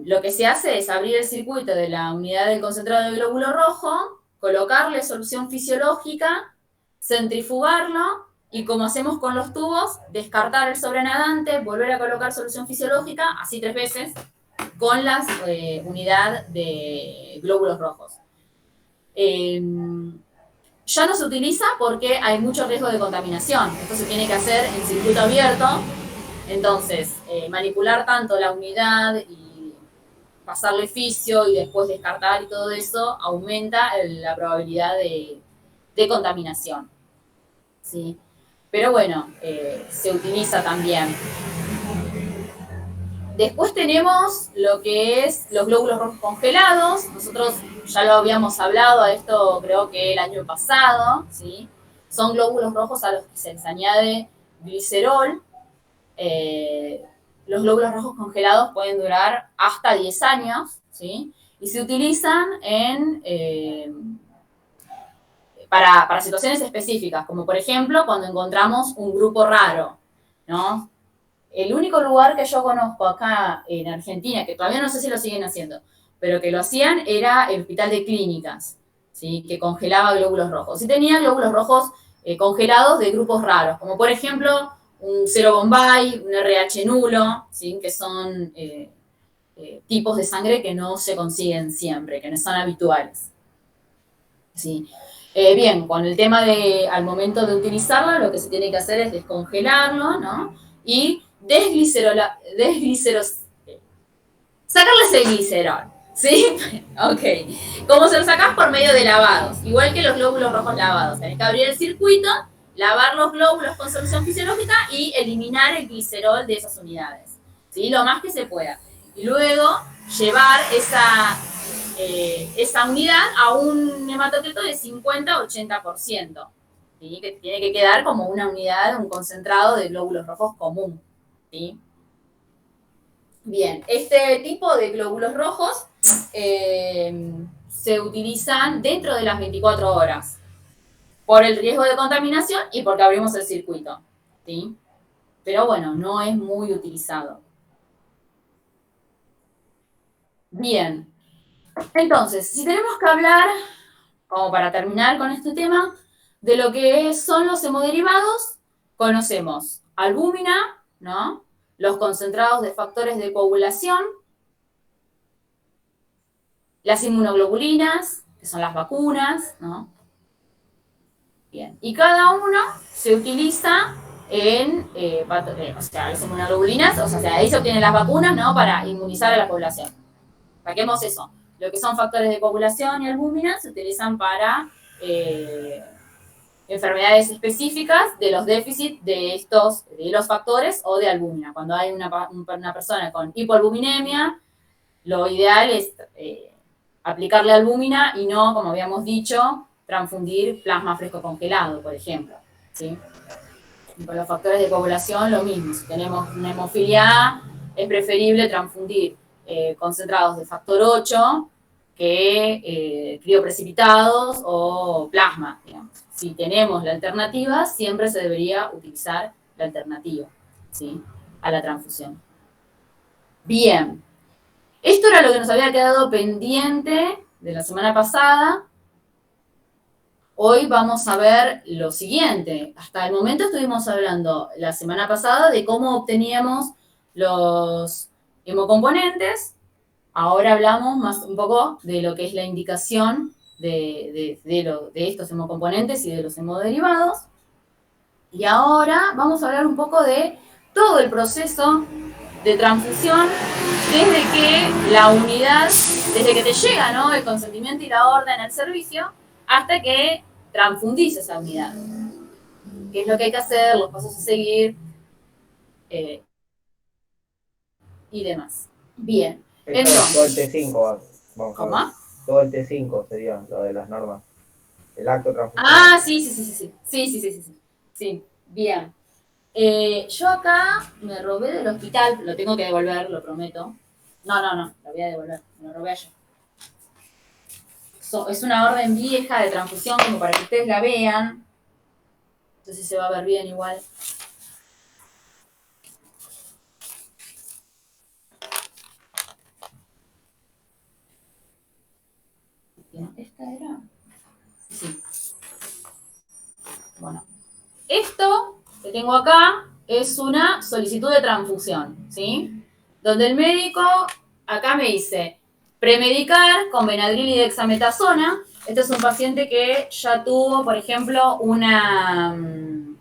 Lo que se hace es abrir el circuito de la unidad del concentrado de glóbulo rojo, colocarle solución fisiológica, centrifugarlo y, como hacemos con los tubos, descartar el sobrenadante, volver a colocar solución fisiológica, así 3 veces, con la unidad de glóbulos rojos. Ya no se utiliza porque hay mucho riesgo de contaminación. Esto se tiene que hacer en circuito abierto. Entonces, manipular tanto la unidad y pasarle fisio y después descartar y todo eso aumenta la probabilidad de contaminación. ¿Sí? Pero bueno, se utiliza también. Después tenemos lo que es los glóbulos rojos congelados. Nosotros ya lo habíamos hablado a esto, creo que el año pasado, ¿sí? Son glóbulos rojos a los que se les añade glicerol. Los glóbulos rojos congelados pueden durar hasta 10 años, ¿sí? Y se utilizan para situaciones específicas, como por ejemplo cuando encontramos un grupo raro, ¿no? El único lugar que yo conozco acá en Argentina, que todavía no sé si lo siguen haciendo, pero que lo hacían, era el Hospital de Clínicas, ¿sí? Que congelaba glóbulos rojos. Y tenía glóbulos rojos congelados de grupos raros, como por ejemplo un 0 Bombay, un RH nulo, ¿sí? Que son tipos de sangre que no se consiguen siempre, que no son habituales. ¿Sí? Bien, con el tema de, al momento de utilizarlo, lo que se tiene que hacer es descongelarlo, ¿no? Y sacarle ese glicerol, ¿sí? Ok. ¿Cómo se lo sacás? Por medio de lavados, igual que los glóbulos rojos lavados. Tenés que abrir el circuito, lavar los glóbulos con solución fisiológica y eliminar el glicerol de esas unidades, ¿sí? Lo más que se pueda. Y luego llevar esa unidad a un hematocrito de 50-80%, ¿sí? Que tiene que quedar como una unidad, un concentrado de glóbulos rojos común, ¿sí? Bien, este tipo de glóbulos rojos se utilizan dentro de las 24 horas por el riesgo de contaminación y porque abrimos el circuito, ¿sí? Pero bueno, no es muy utilizado. Bien, entonces, si tenemos que hablar, como para terminar con este tema, de lo que son los hemoderivados, conocemos albúmina, ¿no? Los concentrados de factores de coagulación, las inmunoglobulinas, que son las vacunas, ¿no? Bien, y cada uno se utiliza o sea, las inmunoglobulinas, o sea, ahí se obtienen las vacunas, ¿no? Para inmunizar a la población. Saquemos eso. Lo que son factores de coagulación y albúmina se utilizan para enfermedades específicas de los déficits de los factores o de albúmina. Cuando hay una persona con hipoalbuminemia, lo ideal es aplicarle albúmina y no, como habíamos dicho, transfundir plasma fresco congelado, por ejemplo, ¿sí? Y con los factores de coagulación lo mismo. Si tenemos una hemofilia A, es preferible transfundir concentrados de factor 8 que crioprecipitados o plasma, digamos. Si tenemos la alternativa, siempre se debería utilizar la alternativa, ¿sí? A la transfusión. Bien. Esto era lo que nos había quedado pendiente de la semana pasada. Hoy vamos a ver lo siguiente. Hasta el momento estuvimos hablando la semana pasada de cómo obteníamos los hemocomponentes. Ahora hablamos un poco de lo que es la indicación de estos hemocomponentes y de los hemoderivados. Y ahora vamos a hablar un poco de todo el proceso de transfusión desde que la unidad, desde que te llega, ¿no?, el consentimiento y la orden al servicio, hasta que transfundís esa unidad. ¿Qué es lo que hay que hacer? Los pasos a seguir y demás. Bien. Entonces, todo el T5, vamos a ¿cómo? ver. Todo el T5 sería lo de las normas. El acto transfusional. Ah, sí, bien. Yo acá me robé del hospital, lo tengo que devolver, lo prometo. No, lo voy a devolver, me lo robé ayer. Es una orden vieja de transfusión, como para que ustedes la vean. Entonces se va a ver bien igual. Bien, ¿esta era? Sí. Bueno, esto que tengo acá es una solicitud de transfusión, ¿sí? Donde el médico acá me dice premedicar con Benadryl y dexametasona. Este es un paciente que ya tuvo, por ejemplo, una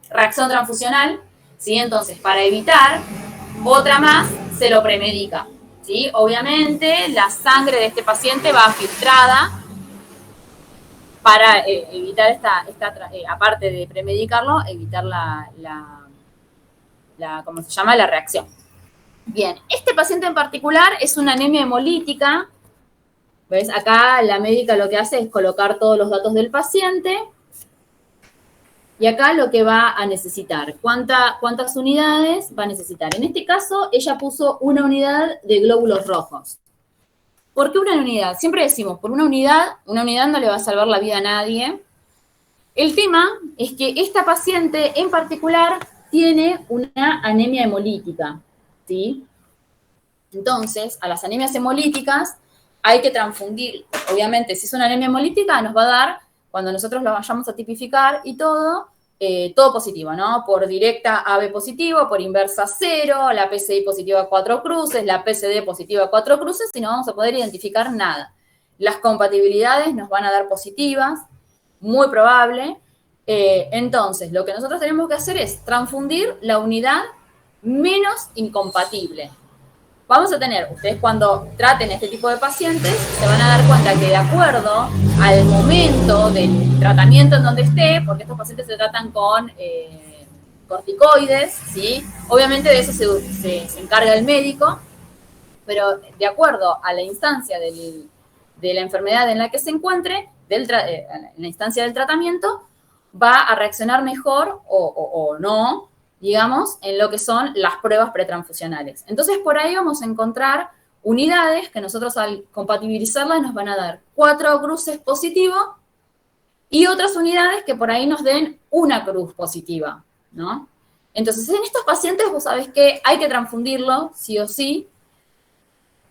reacción transfusional, ¿sí? Entonces, para evitar otra más, se lo premedica, ¿sí? Obviamente, la sangre de este paciente va filtrada para evitar aparte de premedicarlo, evitar ¿cómo se llama?, la reacción. Bien, este paciente en particular es una anemia hemolítica. ¿Ves? Acá la médica lo que hace es colocar todos los datos del paciente y acá lo que va a necesitar, cuántas unidades va a necesitar. En este caso, ella puso una unidad de glóbulos rojos. ¿Por qué una unidad? Siempre decimos, por una unidad no le va a salvar la vida a nadie. El tema es que esta paciente en particular tiene una anemia hemolítica, ¿sí? Entonces, a las anemias hemolíticas hay que transfundir. Obviamente, si es una anemia hemolítica, nos va a dar, cuando nosotros lo vayamos a tipificar y todo positivo, ¿no? Por directa AB positivo, por inversa 0, la PCI positiva 4 cruces, la PCD positiva 4 cruces, y no vamos a poder identificar nada. Las compatibilidades nos van a dar positivas, muy probable. Entonces, lo que nosotros tenemos que hacer es transfundir la unidad menos incompatible. Vamos a tener, ustedes cuando traten este tipo de pacientes, se van a dar cuenta que de acuerdo al momento del tratamiento en donde esté, porque estos pacientes se tratan con corticoides, ¿sí? Obviamente de eso se encarga el médico, pero de acuerdo a la instancia de la enfermedad en la que se encuentre, en la instancia del tratamiento, va a reaccionar mejor o no, digamos, en lo que son las pruebas pretransfusionales. Entonces, por ahí vamos a encontrar unidades que nosotros al compatibilizarlas nos van a dar 4 cruces positivos y otras unidades que por ahí nos den una cruz positiva, ¿no? Entonces, en estos pacientes vos sabés que hay que transfundirlo, sí o sí,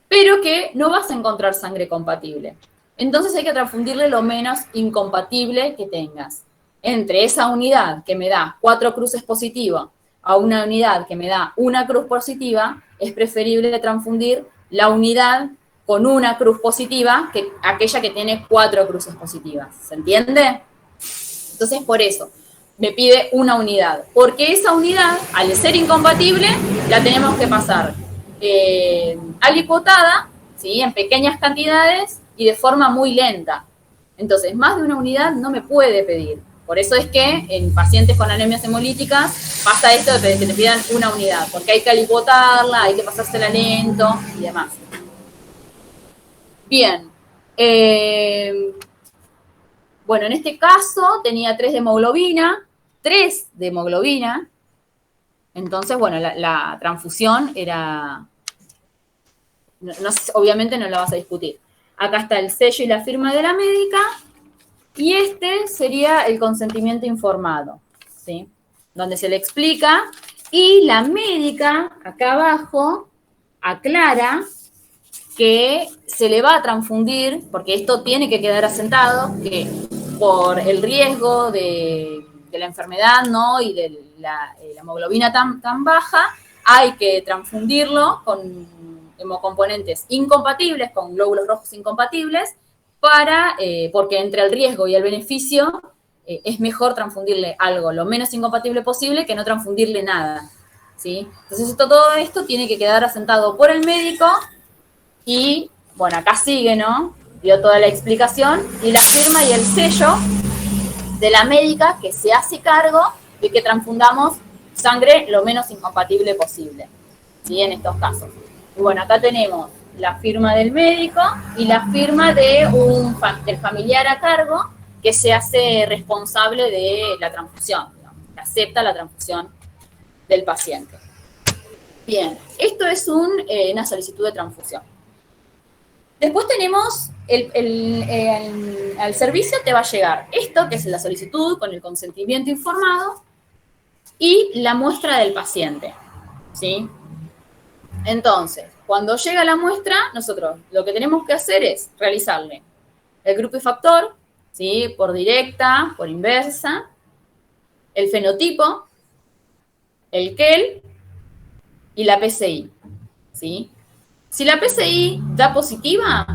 pero que no vas a encontrar sangre compatible. Entonces hay que transfundirle lo menos incompatible que tengas. Entre esa unidad que me da 4 cruces positivas a una unidad que me da una cruz positiva, es preferible transfundir la unidad con una cruz positiva que aquella que tiene 4 cruces positivas. ¿Se entiende? Entonces, por eso, me pide una unidad. Porque esa unidad, al ser incompatible, la tenemos que pasar alicuotada, ¿sí?, en pequeñas cantidades y de forma muy lenta. Entonces, más de una unidad no me puede pedir. Por eso es que en pacientes con anemias hemolíticas pasa esto de que te pidan una unidad, porque hay que alicuotarla, hay que pasársela lento y demás. Bien. Bueno, en este caso tenía 3 de hemoglobina, entonces, bueno, la transfusión era... obviamente no la vas a discutir. Acá está el sello y la firma de la médica, y este sería el consentimiento informado, ¿sí?, donde se le explica, y la médica, acá abajo, aclara que se le va a transfundir, porque esto tiene que quedar asentado, que por el riesgo de la enfermedad, ¿no?, y de la hemoglobina tan baja, hay que transfundirlo con hemocomponentes incompatibles, con glóbulos rojos incompatibles, porque entre el riesgo y el beneficio es mejor transfundirle algo lo menos incompatible posible que no transfundirle nada, ¿sí? Entonces todo esto tiene que quedar asentado por el médico y, bueno, acá sigue, ¿no? Dio toda la explicación y la firma y el sello de la médica que se hace cargo de que transfundamos sangre lo menos incompatible posible, ¿sí? En estos casos. Y bueno, acá tenemos la firma del médico y la firma de del familiar a cargo que se hace responsable de la transfusión, digamos, que acepta la transfusión del paciente. Bien, esto es una solicitud de transfusión. Después tenemos, al servicio te va a llegar esto, que es la solicitud con el consentimiento informado, y la muestra del paciente, ¿sí? Entonces, cuando llega la muestra, nosotros lo que tenemos que hacer es realizarle el grupo y factor, ¿sí? Por directa, por inversa, el fenotipo, el QEL y la PCI, ¿sí? Si la PCI da positiva,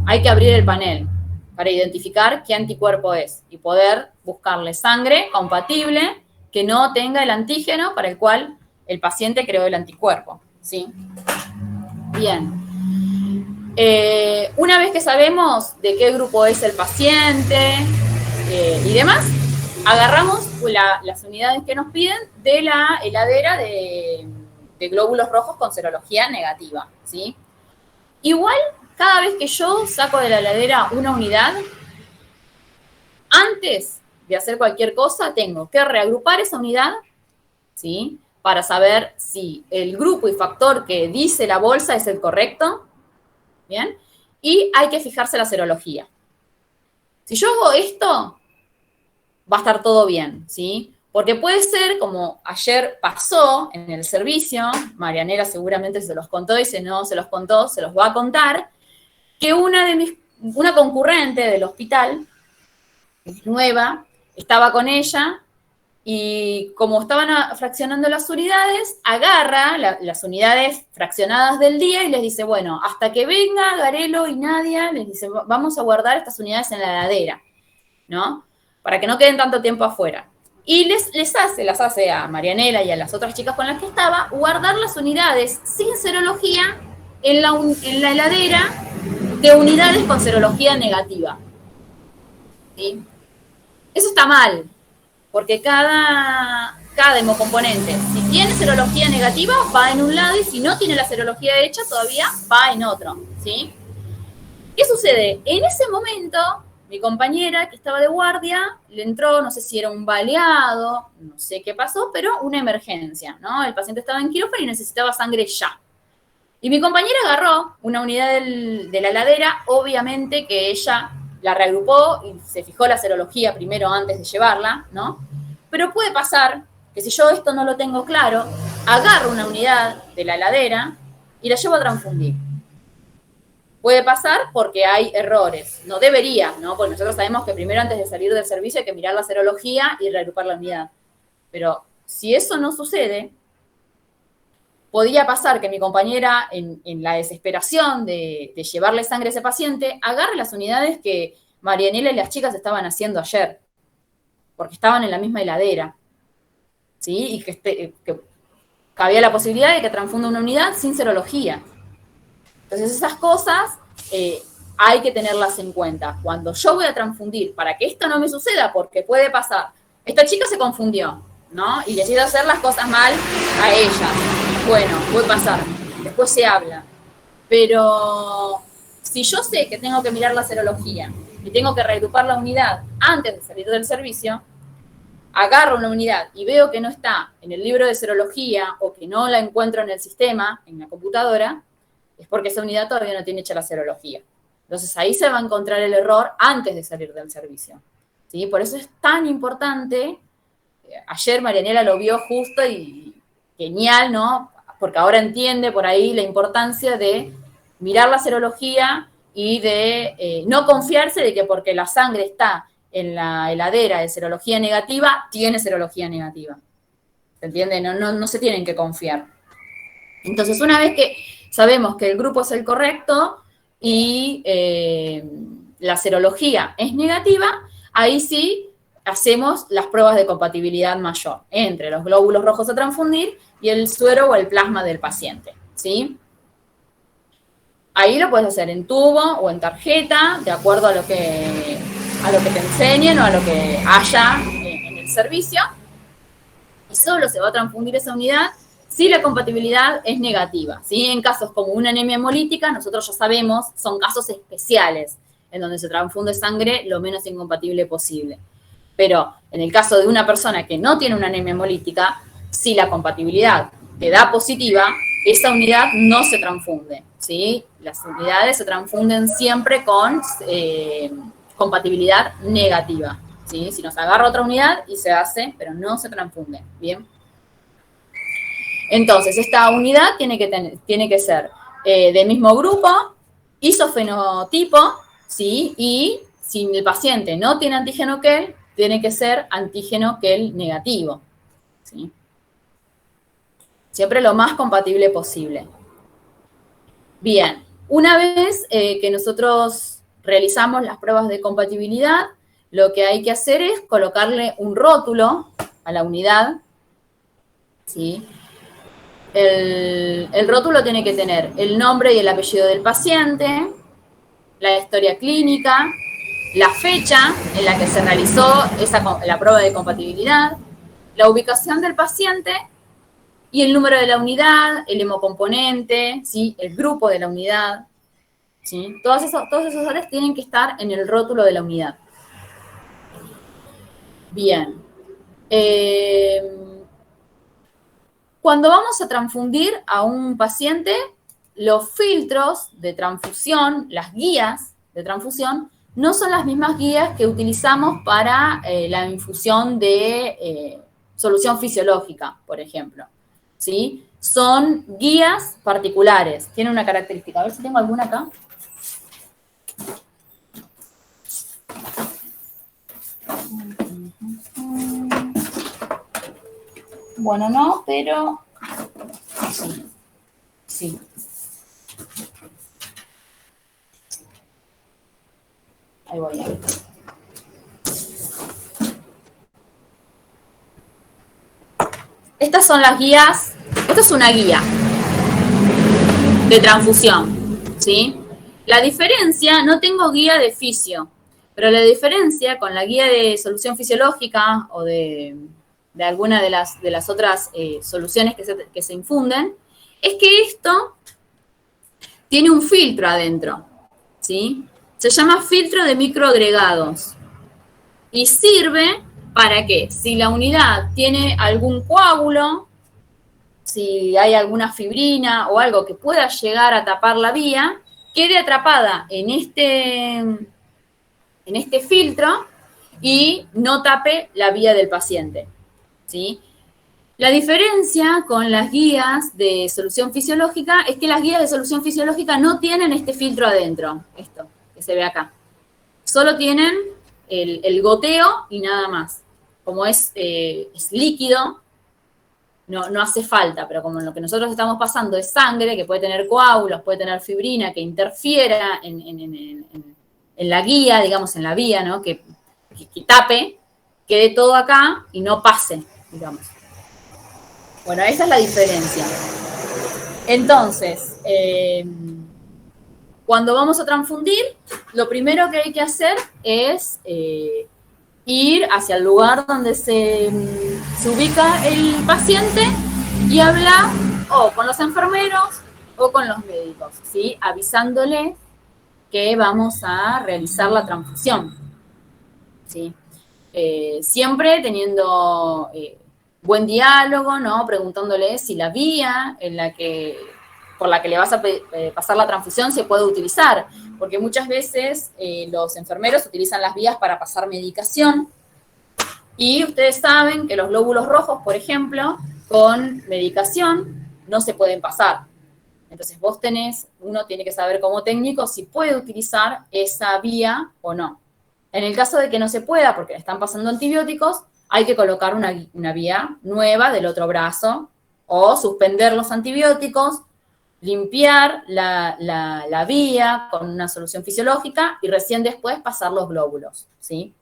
hay que abrir el panel para identificar qué anticuerpo es y poder buscarle sangre compatible que no tenga el antígeno para el cual el paciente creó el anticuerpo, ¿sí? Bien. Una vez que sabemos de qué grupo es el paciente y demás, agarramos las unidades que nos piden de la heladera de glóbulos rojos con serología negativa, ¿sí? Igual, cada vez que yo saco de la heladera una unidad, antes de hacer cualquier cosa, tengo que reagrupar esa unidad, ¿sí? Para saber si el grupo y factor que dice la bolsa es el correcto, ¿bien? Y hay que fijarse la serología. Si yo hago esto, va a estar todo bien, ¿sí? Porque puede ser, como ayer pasó en el servicio, Marianela seguramente se los contó y si no se los contó, se los va a contar, que una concurrente del hospital, nueva, estaba con ella y como estaban fraccionando las unidades, agarra las unidades fraccionadas del día y les dice, bueno, hasta que venga Garelo y Nadia, les dice, vamos a guardar estas unidades en la heladera, ¿no? Para que no queden tanto tiempo afuera. Y las hace a Marianela y a las otras chicas con las que estaba, guardar las unidades sin serología en la heladera de unidades con serología negativa, ¿sí? Eso está mal, porque cada hemocomponente, si tiene serología negativa, va en un lado, y si no tiene la serología hecha, todavía va en otro, ¿sí? ¿Qué sucede? En ese momento, mi compañera que estaba de guardia, le entró, no sé si era un baleado, no sé qué pasó, pero una emergencia, ¿no? El paciente estaba en quirófano y necesitaba sangre ya. Y mi compañera agarró una unidad de la heladera, obviamente que ella la reagrupó y se fijó la serología primero antes de llevarla, ¿no? Pero puede pasar que si yo esto no lo tengo claro, agarro una unidad de la heladera y la llevo a transfundir. Puede pasar porque hay errores. No debería, ¿no? Porque nosotros sabemos que primero antes de salir del servicio hay que mirar la serología y reagrupar la unidad. Pero si eso no sucede, podía pasar que mi compañera, en la desesperación de llevarle sangre a ese paciente, agarre las unidades que Marianela y las chicas estaban haciendo ayer, porque estaban en la misma heladera, ¿sí? Y que había la posibilidad de que transfunda una unidad sin serología. Entonces esas cosas hay que tenerlas en cuenta. Cuando yo voy a transfundir, para que esto no me suceda, porque puede pasar, esta chica se confundió, ¿no? Y decidió hacer las cosas mal a ella. Bueno, puede pasar, después se habla. Pero si yo sé que tengo que mirar la serología y tengo que reagrupar la unidad antes de salir del servicio, agarro una unidad y veo que no está en el libro de serología o que no la encuentro en el sistema, en la computadora, es porque esa unidad todavía no tiene hecha la serología. Entonces ahí se va a encontrar el error antes de salir del servicio, ¿sí? Por eso es tan importante. Ayer Marianela lo vio justo y genial, ¿no? Porque ahora entiende por ahí la importancia de mirar la serología y de no confiarse de que porque la sangre está en la heladera de serología negativa, tiene serología negativa. ¿Se entiende? No se tienen que confiar. Entonces, una vez que sabemos que el grupo es el correcto y la serología es negativa, ahí sí hacemos las pruebas de compatibilidad mayor entre los glóbulos rojos a transfundir y el suero o el plasma del paciente, ¿sí? Ahí lo puedes hacer en tubo o en tarjeta, de acuerdo a lo que te enseñen o a lo que haya en el servicio. Y solo se va a transfundir esa unidad si la compatibilidad es negativa, ¿sí? En casos como una anemia hemolítica, nosotros ya sabemos, son casos especiales en donde se transfunde sangre lo menos incompatible posible. Pero en el caso de una persona que no tiene una anemia hemolítica, si la compatibilidad te da positiva, esa unidad no se transfunde, ¿sí? Las unidades se transfunden siempre con compatibilidad negativa, ¿sí? Si nos agarra otra unidad y se hace, pero no se transfunde, ¿bien? Entonces, esta unidad tiene que ser del mismo grupo, isofenotipo, ¿sí? Y si el paciente no tiene antígeno Kell, tiene que ser antígeno Kell negativo, ¿sí? Siempre lo más compatible posible. Bien, una vez que nosotros realizamos las pruebas de compatibilidad, lo que hay que hacer es colocarle un rótulo a la unidad, ¿sí? El rótulo tiene que tener el nombre y el apellido del paciente, la historia clínica, la fecha en la que se realizó la prueba de compatibilidad, la ubicación del paciente y el número de la unidad, el hemocomponente, ¿sí? El grupo de la unidad, ¿sí? Todos esos datos tienen que estar en el rótulo de la unidad. Bien. Cuando vamos a transfundir a un paciente, los filtros de transfusión, las guías de transfusión, no son las mismas guías que utilizamos para la infusión de solución fisiológica, por ejemplo, ¿sí? Son guías particulares, tienen una característica. A ver si tengo alguna acá. Bueno, no, pero sí, sí. Ahí voy a ver. Estas son las guías. Esta es una guía de transfusión, ¿sí? La diferencia, no tengo guía de fisio, pero la diferencia con la guía de solución fisiológica o de alguna de las otras soluciones que se infunden, es que esto tiene un filtro adentro, ¿sí? Se llama filtro de microagregados y sirve para que si la unidad tiene algún coágulo, si hay alguna fibrina o algo que pueda llegar a tapar la vía, quede atrapada en este filtro y no tape la vía del paciente, ¿sí? La diferencia con las guías de solución fisiológica es que las guías de solución fisiológica no tienen este filtro adentro, esto que se ve acá. Solo tienen el goteo y nada más. Como es líquido, no hace falta, pero como lo que nosotros estamos pasando es sangre, que puede tener coágulos, puede tener fibrina, que interfiera en la guía, digamos, en la vía, ¿no? Que tape, quede todo acá y no pase, digamos. Bueno, esa es la diferencia. Entonces, cuando vamos a transfundir, lo primero que hay que hacer es ir hacia el lugar donde se ubica el paciente y hablar o con los enfermeros o con los médicos, ¿sí? Avisándole que vamos a realizar la transfusión, ¿sí? Siempre teniendo buen diálogo, ¿no? Preguntándole si la vía por la que le vas a pasar la transfusión se puede utilizar, porque muchas veces los enfermeros utilizan las vías para pasar medicación y ustedes saben que los glóbulos rojos, por ejemplo, con medicación no se pueden pasar. Entonces uno tiene que saber como técnico si puede utilizar esa vía o no. En el caso de que no se pueda, porque le están pasando antibióticos, hay que colocar una vía nueva del otro brazo o suspender los antibióticos limpiar la vía con una solución fisiológica y recién después pasar los glóbulos, ¿sí?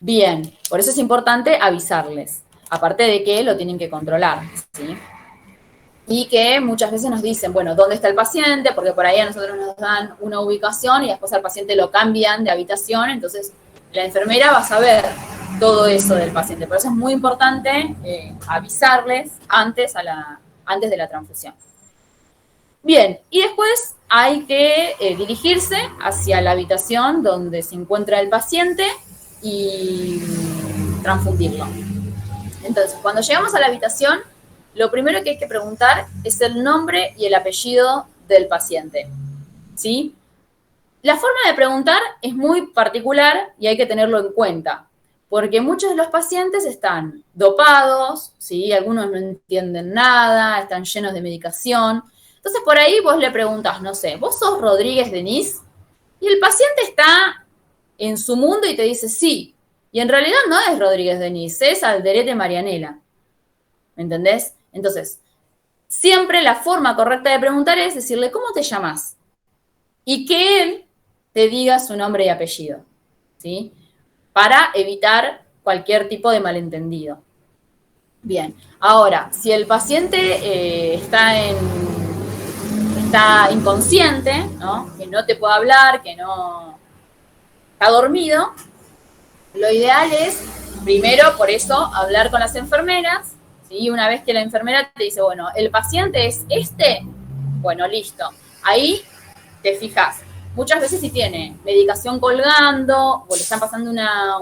Bien, por eso es importante avisarles, aparte de que lo tienen que controlar, ¿sí? Y que muchas veces nos dicen, bueno, ¿dónde está el paciente? Porque por ahí a nosotros nos dan una ubicación y después al paciente lo cambian de habitación, entonces la enfermera va a saber todo eso del paciente. Por eso es muy importante avisarles antes de la transfusión. Bien, y después hay que dirigirse hacia la habitación donde se encuentra el paciente y transfundirlo. Entonces, cuando llegamos a la habitación, lo primero que hay que preguntar es el nombre y el apellido del paciente, ¿sí? La forma de preguntar es muy particular y hay que tenerlo en cuenta, porque muchos de los pacientes están dopados, ¿sí? Algunos no entienden nada, están llenos de medicación. Entonces, por ahí vos le preguntás, no sé, ¿vos sos Rodríguez Denise? Y el paciente está en su mundo y te dice sí. Y en realidad no es Rodríguez Denise, es Alderete Marianela. ¿Me entendés? Entonces, siempre la forma correcta de preguntar es decirle, ¿cómo te llamas? Y que él te diga su nombre y apellido, ¿sí? Para evitar cualquier tipo de malentendido. Bien, ahora, si el paciente está inconsciente, ¿no? Que no te puede hablar, que no está dormido, lo ideal es, primero, por eso, hablar con las enfermeras, ¿sí? Una vez que la enfermera te dice, bueno, el paciente es este, bueno, listo. Ahí te fijas. Muchas veces si tiene medicación colgando o le están pasando una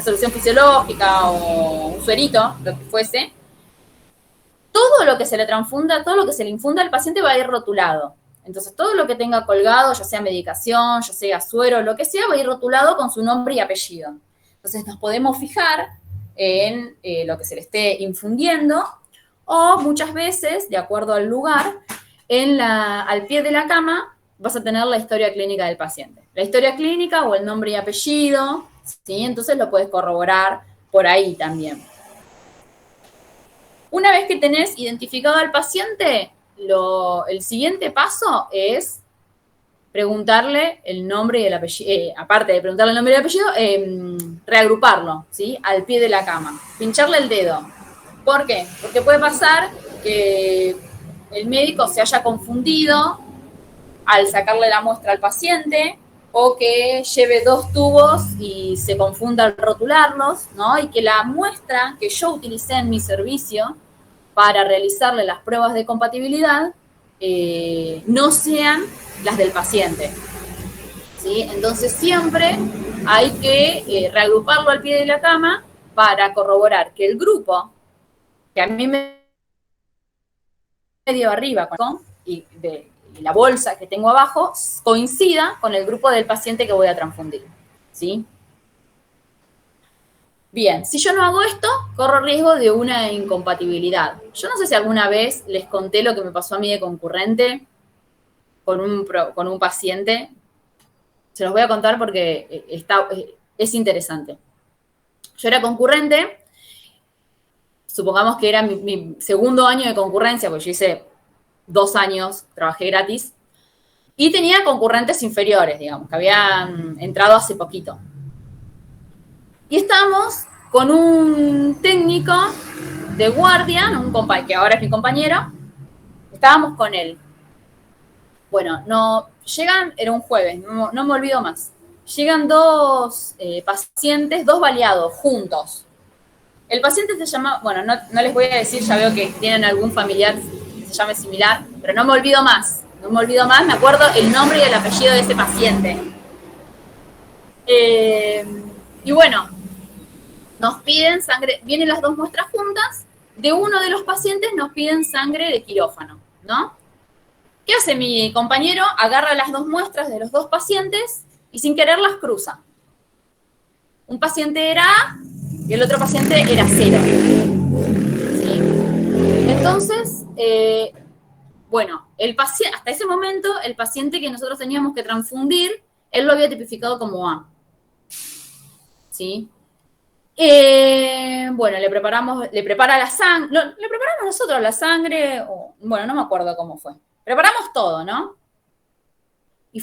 solución fisiológica o un suerito, lo que fuese, todo lo que se le transfunda, todo lo que se le infunda al paciente va a ir rotulado. Entonces, todo lo que tenga colgado, ya sea medicación, ya sea suero, lo que sea, va a ir rotulado con su nombre y apellido. Entonces, nos podemos fijar en lo que se le esté infundiendo o muchas veces, de acuerdo al lugar, al pie de la cama vas a tener la historia clínica del paciente. La historia clínica o el nombre y apellido, ¿sí? Entonces lo puedes corroborar por ahí también. Una vez que tenés identificado al paciente, el siguiente paso es preguntarle el nombre y el apellido, aparte de preguntarle el nombre y el apellido, reagruparlo, ¿sí? Al pie de la cama, pincharle el dedo. ¿Por qué? Porque puede pasar que el médico se haya confundido al sacarle la muestra al paciente o que lleve 2 tubos y se confunda al rotularlos, ¿no? Y que la muestra que yo utilicé en mi servicio para realizarle las pruebas de compatibilidad no sean las del paciente, ¿sí? Entonces siempre hay que reagruparlo al pie de la cama para corroborar que el grupo que a mí me dio arriba y la bolsa que tengo abajo coincida con el grupo del paciente que voy a transfundir, ¿sí? Bien, si yo no hago esto, corro riesgo de una incompatibilidad. Yo no sé si alguna vez les conté lo que me pasó a mí de concurrente con un paciente. Se los voy a contar porque es interesante. Yo era concurrente, supongamos que era mi segundo año de concurrencia, porque yo hice 2 años, trabajé gratis, y tenía concurrentes inferiores, digamos, que habían entrado hace poquito. Y estábamos con un técnico de guardia, que ahora es mi compañero, estábamos con él. Bueno, era un jueves, no me olvido más. Llegan 2 pacientes, 2 baleados, juntos. El paciente se llama, bueno, no les voy a decir, ya veo que tienen algún familiar que se llame similar, pero no me olvido más, me acuerdo el nombre y el apellido de ese paciente. Y bueno, nos piden sangre, vienen las 2 muestras juntas, de uno de los pacientes nos piden sangre de quirófano, ¿no? ¿Qué hace mi compañero? Agarra las 2 muestras de los 2 pacientes y sin querer las cruza. Un paciente era A y el otro paciente era 0. ¿Sí? Entonces, bueno, hasta ese momento, el paciente que nosotros teníamos que transfundir, él lo había tipificado como A. ¿Sí? Bueno, le prepara la sangre, le preparamos nosotros la sangre, bueno, no me acuerdo cómo fue. Preparamos todo, ¿no? Y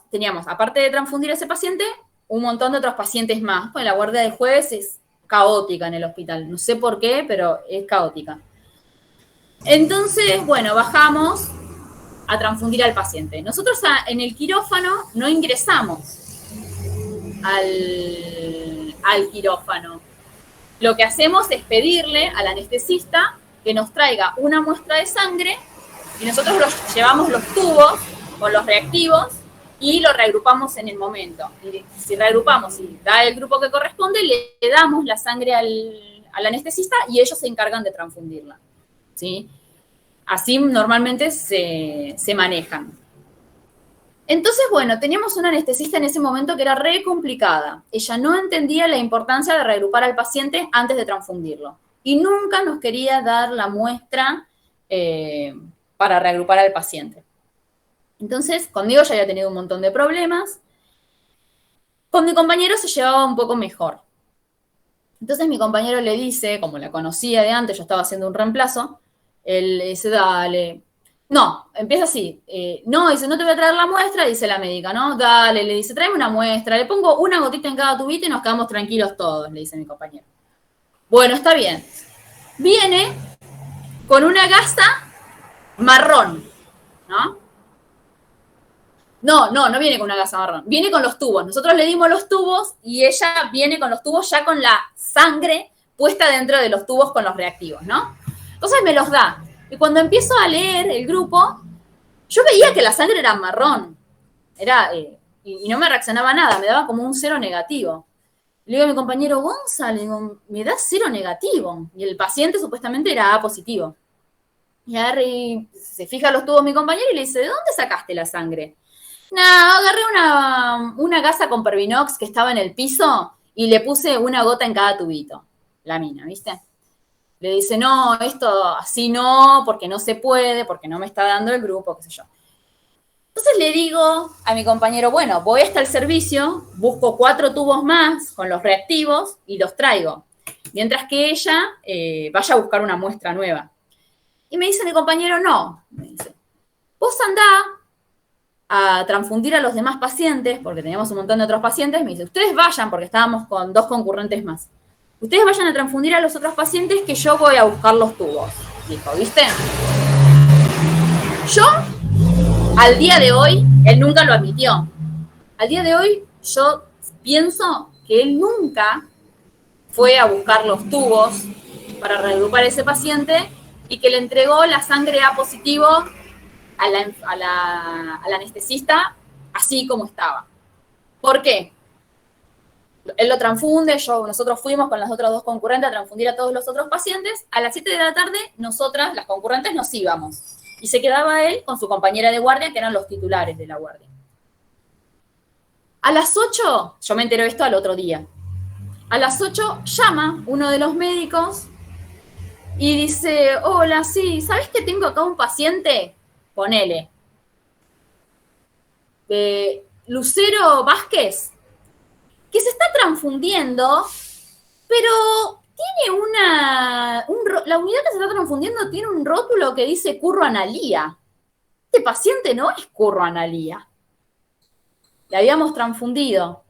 teníamos, aparte de transfundir a ese paciente, un montón de otros pacientes más. Pues la guardia de jueves es caótica en el hospital. No sé por qué, pero es caótica. Entonces, bueno, bajamos a transfundir al paciente. Nosotros en el quirófano no ingresamos al quirófano. Lo que hacemos es pedirle al anestesista que nos traiga una muestra de sangre y nosotros llevamos los tubos con los reactivos y lo reagrupamos en el momento. Y si reagrupamos y da el grupo que corresponde, le damos la sangre al anestesista y ellos se encargan de transfundirla, ¿sí? Así normalmente se manejan. Entonces, bueno, teníamos una anestesista en ese momento que era re complicada. Ella no entendía la importancia de reagrupar al paciente antes de transfundirlo. Y nunca nos quería dar la muestra para reagrupar al paciente. Entonces, conmigo ya había tenido un montón de problemas. Con mi compañero se llevaba un poco mejor. Entonces mi compañero le dice, como la conocía de antes, yo estaba haciendo un reemplazo, él le dice, dale. No, empieza así. No, dice, no te voy a traer la muestra, dice la médica, ¿no? Dale, le dice, tráeme una muestra, le pongo una gotita en cada tubito y nos quedamos tranquilos todos, le dice mi compañero. Bueno, está bien. Viene con una gasa marrón, ¿no? No viene con una gasa marrón, viene con los tubos. Nosotros le dimos los tubos y ella viene con los tubos ya con la sangre puesta dentro de los tubos con los reactivos, ¿no? Entonces me los da. Y cuando empiezo a leer el grupo, yo veía que la sangre era marrón. Y no me reaccionaba nada, me daba como un 0 negativo. Le digo a mi compañero Gonzalo, digo, me da 0 negativo. Y el paciente supuestamente era A positivo. Y se fija los tubos mi compañero y le dice, ¿de dónde sacaste la sangre? No, agarré una gasa con Pervinox que estaba en el piso y le puse una gota en cada tubito. La mina, ¿viste? Le dice, no, esto así no, porque no se puede, porque no me está dando el grupo, qué sé yo. Entonces le digo a mi compañero, bueno, voy hasta el servicio, busco 4 tubos más con los reactivos y los traigo. Mientras que ella vaya a buscar una muestra nueva. Y me dice mi compañero, no. Me dice, vos andá a transfundir a los demás pacientes, porque teníamos un montón de otros pacientes. Me dice, ustedes vayan, porque estábamos con 2 concurrentes más. Ustedes vayan a transfundir a los otros pacientes que yo voy a buscar los tubos. Dijo, ¿viste? Yo, al día de hoy, él nunca lo admitió. Al día de hoy, yo pienso que él nunca fue a buscar los tubos para reagrupar a ese paciente y que le entregó la sangre A positivo al anestesista así como estaba. ¿Por qué? Él lo transfunde, nosotros fuimos con las otras 2 concurrentes a transfundir a todos los otros pacientes. A las 7 de la tarde, nosotras, las concurrentes, nos íbamos. Y se quedaba él con su compañera de guardia, que eran los titulares de la guardia. A las 8, yo me enteré de esto al otro día. A las 8 llama uno de los médicos y dice, hola, sí, ¿sabes que tengo acá un paciente? Ponele. Lucero Vázquez, que se está transfundiendo, pero tiene la unidad que se está transfundiendo tiene un rótulo que dice Curro Analía. Este paciente no es Curro Analía. Le habíamos transfundido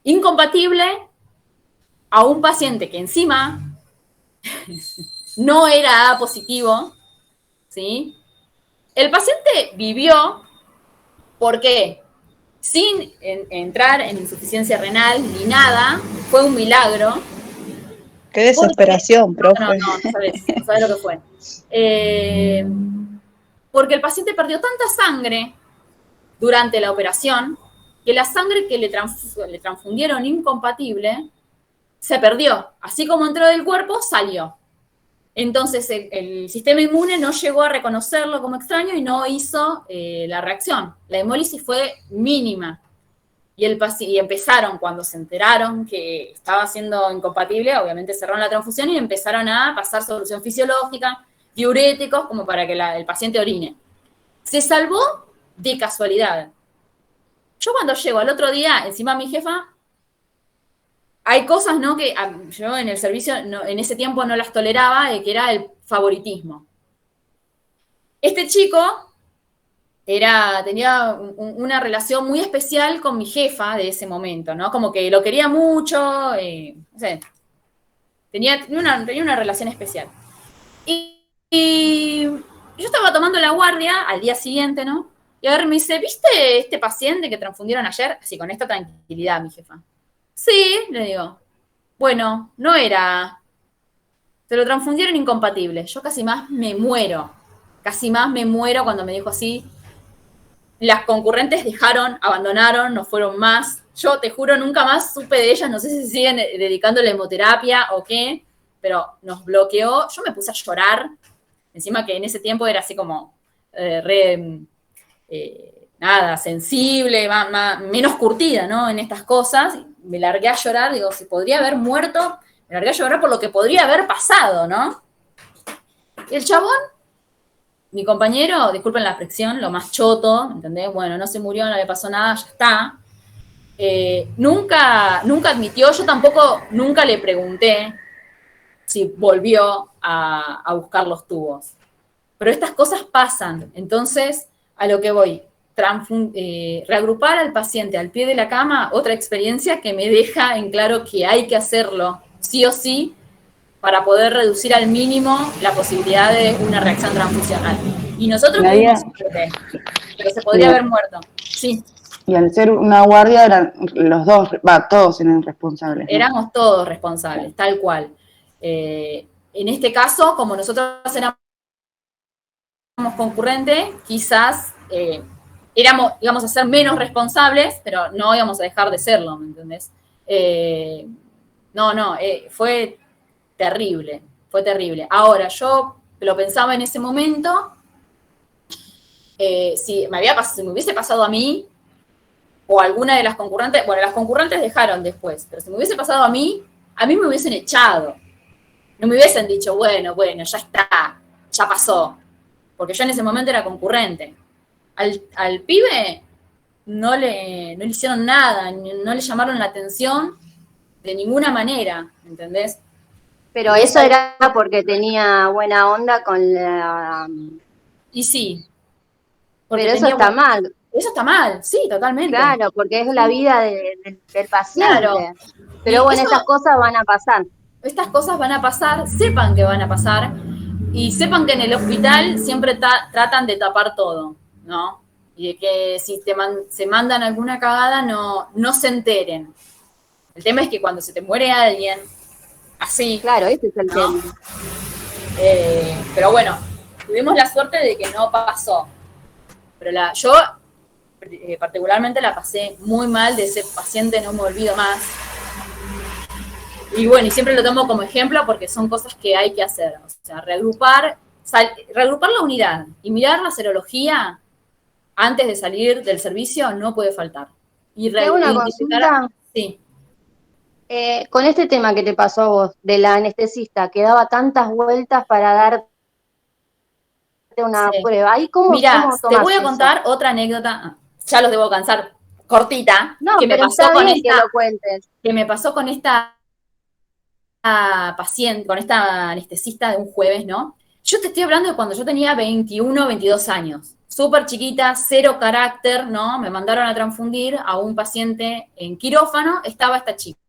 incompatible a un paciente que encima no era A positivo, ¿sí? El paciente vivió, ¿por qué? Sin entrar en insuficiencia renal ni nada, fue un milagro. Qué desesperación, profe. No sabes lo que fue. Porque el paciente perdió tanta sangre durante la operación que la sangre que le transfundieron incompatible se perdió. Así como entró del cuerpo, salió. Entonces el sistema inmune no llegó a reconocerlo como extraño y no hizo la reacción. La hemólisis fue mínima. Y empezaron, cuando se enteraron que estaba siendo incompatible, obviamente cerraron la transfusión y empezaron a pasar solución fisiológica, diuréticos, como para que el paciente orine. Se salvó de casualidad. Yo cuando llego al otro día, encima mi jefa, hay cosas, ¿no? Que yo en el servicio, en ese tiempo no las toleraba, que era el favoritismo. Este chico tenía una relación muy especial con mi jefa de ese momento, ¿no? Como que lo quería mucho, no sé, tenía una relación especial. Y yo estaba tomando la guardia al día siguiente, ¿no? Y a ver, me dice, ¿viste este paciente que transfundieron ayer? Así, con esta tranquilidad, mi jefa. Sí, le digo. Bueno, no era. Se lo transfundieron incompatible. Yo casi más me muero. Casi más me muero cuando me dijo así. Las concurrentes abandonaron, no fueron más. Yo te juro, nunca más supe de ellas. No sé si siguen dedicándole hemoterapia o qué, pero nos bloqueó. Yo me puse a llorar. Encima que en ese tiempo era así como nada, sensible, menos curtida, ¿no? En estas cosas. Me largué a llorar, digo, si podría haber muerto, me largué a llorar por lo que podría haber pasado, ¿no? Y el chabón, mi compañero, disculpen la expresión, lo más choto, ¿entendés? Bueno, no se murió, no le pasó nada, ya está. Nunca admitió, yo tampoco, nunca le pregunté si volvió a buscar los tubos. Pero estas cosas pasan, entonces, a lo que voy, reagrupar al paciente al pie de la cama, otra experiencia que me deja en claro que hay que hacerlo, sí o sí, para poder reducir al mínimo la posibilidad de una reacción transfusional. Y nosotros tuvimos suerte, pero se podría haber muerto. Sí. Y al ser una guardia, eran los dos, todos eran responsables, ¿no? Éramos todos responsables, tal cual. En este caso, como nosotros éramos concurrentes, quizás íbamos a ser menos responsables, pero no íbamos a dejar de serlo, ¿me entendés? Fue terrible, fue terrible. Ahora, yo lo pensaba en ese momento, si me hubiese pasado a mí, o alguna de las concurrentes, bueno, las concurrentes dejaron después, pero si me hubiese pasado a mí me hubiesen echado. No me hubiesen dicho, bueno, ya está, ya pasó. Porque yo en ese momento era concurrente. Al pibe no le hicieron nada, no le llamaron la atención de ninguna manera, ¿entendés? Pero eso era porque tenía buena onda con la... Y sí. Pero eso está mal. Eso está mal, sí, totalmente. Claro, porque es la vida del paciente. Claro. Pero bueno, estas cosas van a pasar. Estas cosas van a pasar, sepan que van a pasar, y sepan que en el hospital siempre tratan de tapar todo, ¿no? Y de que si se mandan alguna cagada, no se enteren. El tema es que cuando se te muere alguien, así... Claro, ese es el tema. Pero bueno, tuvimos la suerte de que no pasó. Pero yo particularmente la pasé muy mal, de ese paciente no me olvido más. Y bueno, y siempre lo tomo como ejemplo porque son cosas que hay que hacer. O sea, reagrupar la unidad y mirar la serología antes de salir del servicio no puede faltar. Y una consulta. Sí. Con este tema que te pasó a vos, de la anestesista, que daba tantas vueltas para darte una prueba. Mira, te voy a contar otra anécdota, ya los debo cansar, cortita, que me pasó con esta, que lo cuentes. Que me pasó con esta paciente, con esta anestesista de un jueves, ¿no? Yo te estoy hablando de cuando yo tenía 21, 22 años. Súper chiquita, cero carácter, ¿no? Me mandaron a transfundir a un paciente en quirófano, estaba esta chica.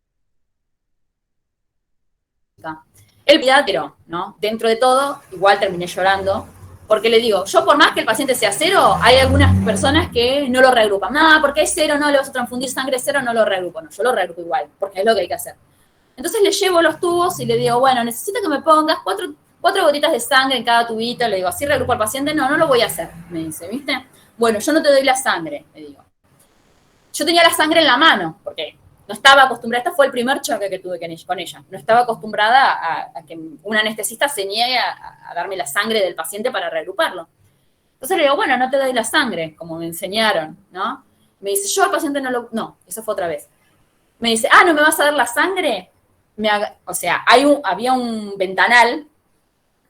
El pediatra, ¿no? Dentro de todo, igual terminé llorando, porque le digo, yo por más que el paciente sea cero, hay algunas personas que no lo reagrupan. No, porque es cero, no le vas a transfundir sangre cero, no lo reagrupo. No, yo lo reagrupo igual, porque es lo que hay que hacer. Entonces le llevo los tubos y le digo, bueno, necesito que me pongas cuatro gotitas de sangre en cada tubito. Le digo, ¿así reagrupo al paciente? No lo voy a hacer, me dice, ¿viste? Bueno, yo no te doy la sangre, le digo. Yo tenía la sangre en la mano, porque no estaba acostumbrada, este fue el primer choque que tuve con ella, no estaba acostumbrada a que un anestesista se niegue a darme la sangre del paciente para reagruparlo. Entonces le digo, bueno, no te doy la sangre, como me enseñaron, ¿no? Me dice, yo al paciente no, eso fue otra vez. Me dice, ¿no me vas a dar la sangre? O sea, había un ventanal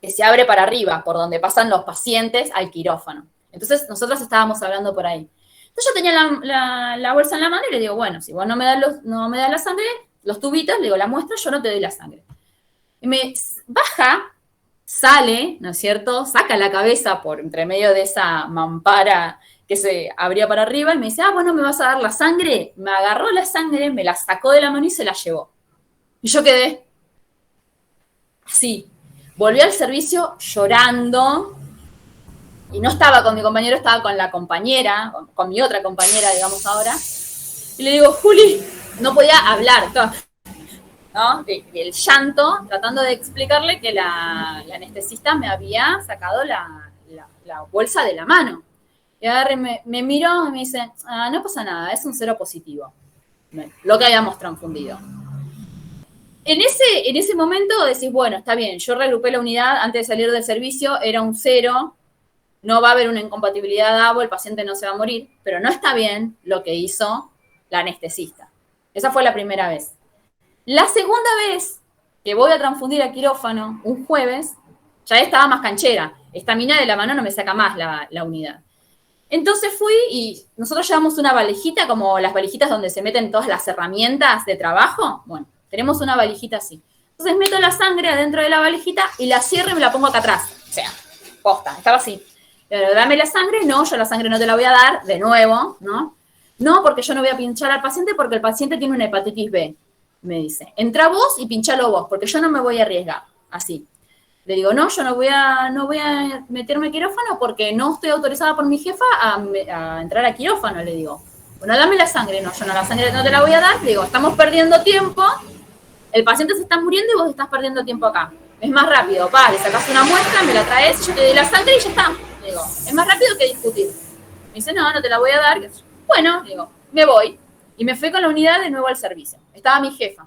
que se abre para arriba, por donde pasan los pacientes al quirófano. Entonces nosotros estábamos hablando por ahí. Entonces yo tenía la bolsa en la mano y le digo, bueno, si vos no me das la sangre, los tubitos, le digo, la muestra, yo no te doy la sangre. Y me baja, sale, ¿no es cierto? Saca la cabeza por entre medio de esa mampara que se abría para arriba y me dice, bueno, ¿me vas a dar la sangre? Me agarró la sangre, me la sacó de la mano y se la llevó. Y yo quedé así. Volví al servicio llorando y no estaba con mi compañero, estaba con la compañera, con mi otra compañera, digamos ahora. Y le digo, Juli, no podía hablar, ¿no? El llanto, tratando de explicarle que la anestesista me había sacado la bolsa de la mano. Y agarre, me miró y me dice, no pasa nada, es un 0 positivo. Lo que habíamos transfundido. En ese momento decís, bueno, está bien, yo reagrupé la unidad antes de salir del servicio, era un 0, no va a haber una incompatibilidad DAVO, el paciente no se va a morir, pero no está bien lo que hizo la anestesista. Esa fue la primera vez. La segunda vez que voy a transfundir a quirófano, un jueves, ya estaba más canchera. Esta mina de la mano no me saca más la unidad. Entonces fui y nosotros llevamos una valijita, como las valijitas donde se meten todas las herramientas de trabajo. Bueno, tenemos una valijita así. Entonces meto la sangre adentro de la valijita y la cierro y me la pongo acá atrás. O sea, posta, estaba así. Pero dame la sangre, no, yo la sangre no te la voy a dar, de nuevo, ¿no? No, porque yo no voy a pinchar al paciente porque el paciente tiene una hepatitis B, me dice. Entra vos y pinchalo vos, porque yo no me voy a arriesgar, así. Le digo, no, yo no voy a meterme a quirófano porque no estoy autorizada por mi jefa a entrar a quirófano, le digo. Bueno, dame la sangre. No, yo no, la sangre no te la voy a dar. Le digo, estamos perdiendo tiempo, el paciente se está muriendo y vos estás perdiendo tiempo acá. Es más rápido, le sacás una muestra, me la traes, yo te doy la sangre y ya está. Le digo, es más rápido que discutir. Me dice, no te la voy a dar. Bueno, le digo, me voy. Y me fui con la unidad de nuevo al servicio. Estaba mi jefa.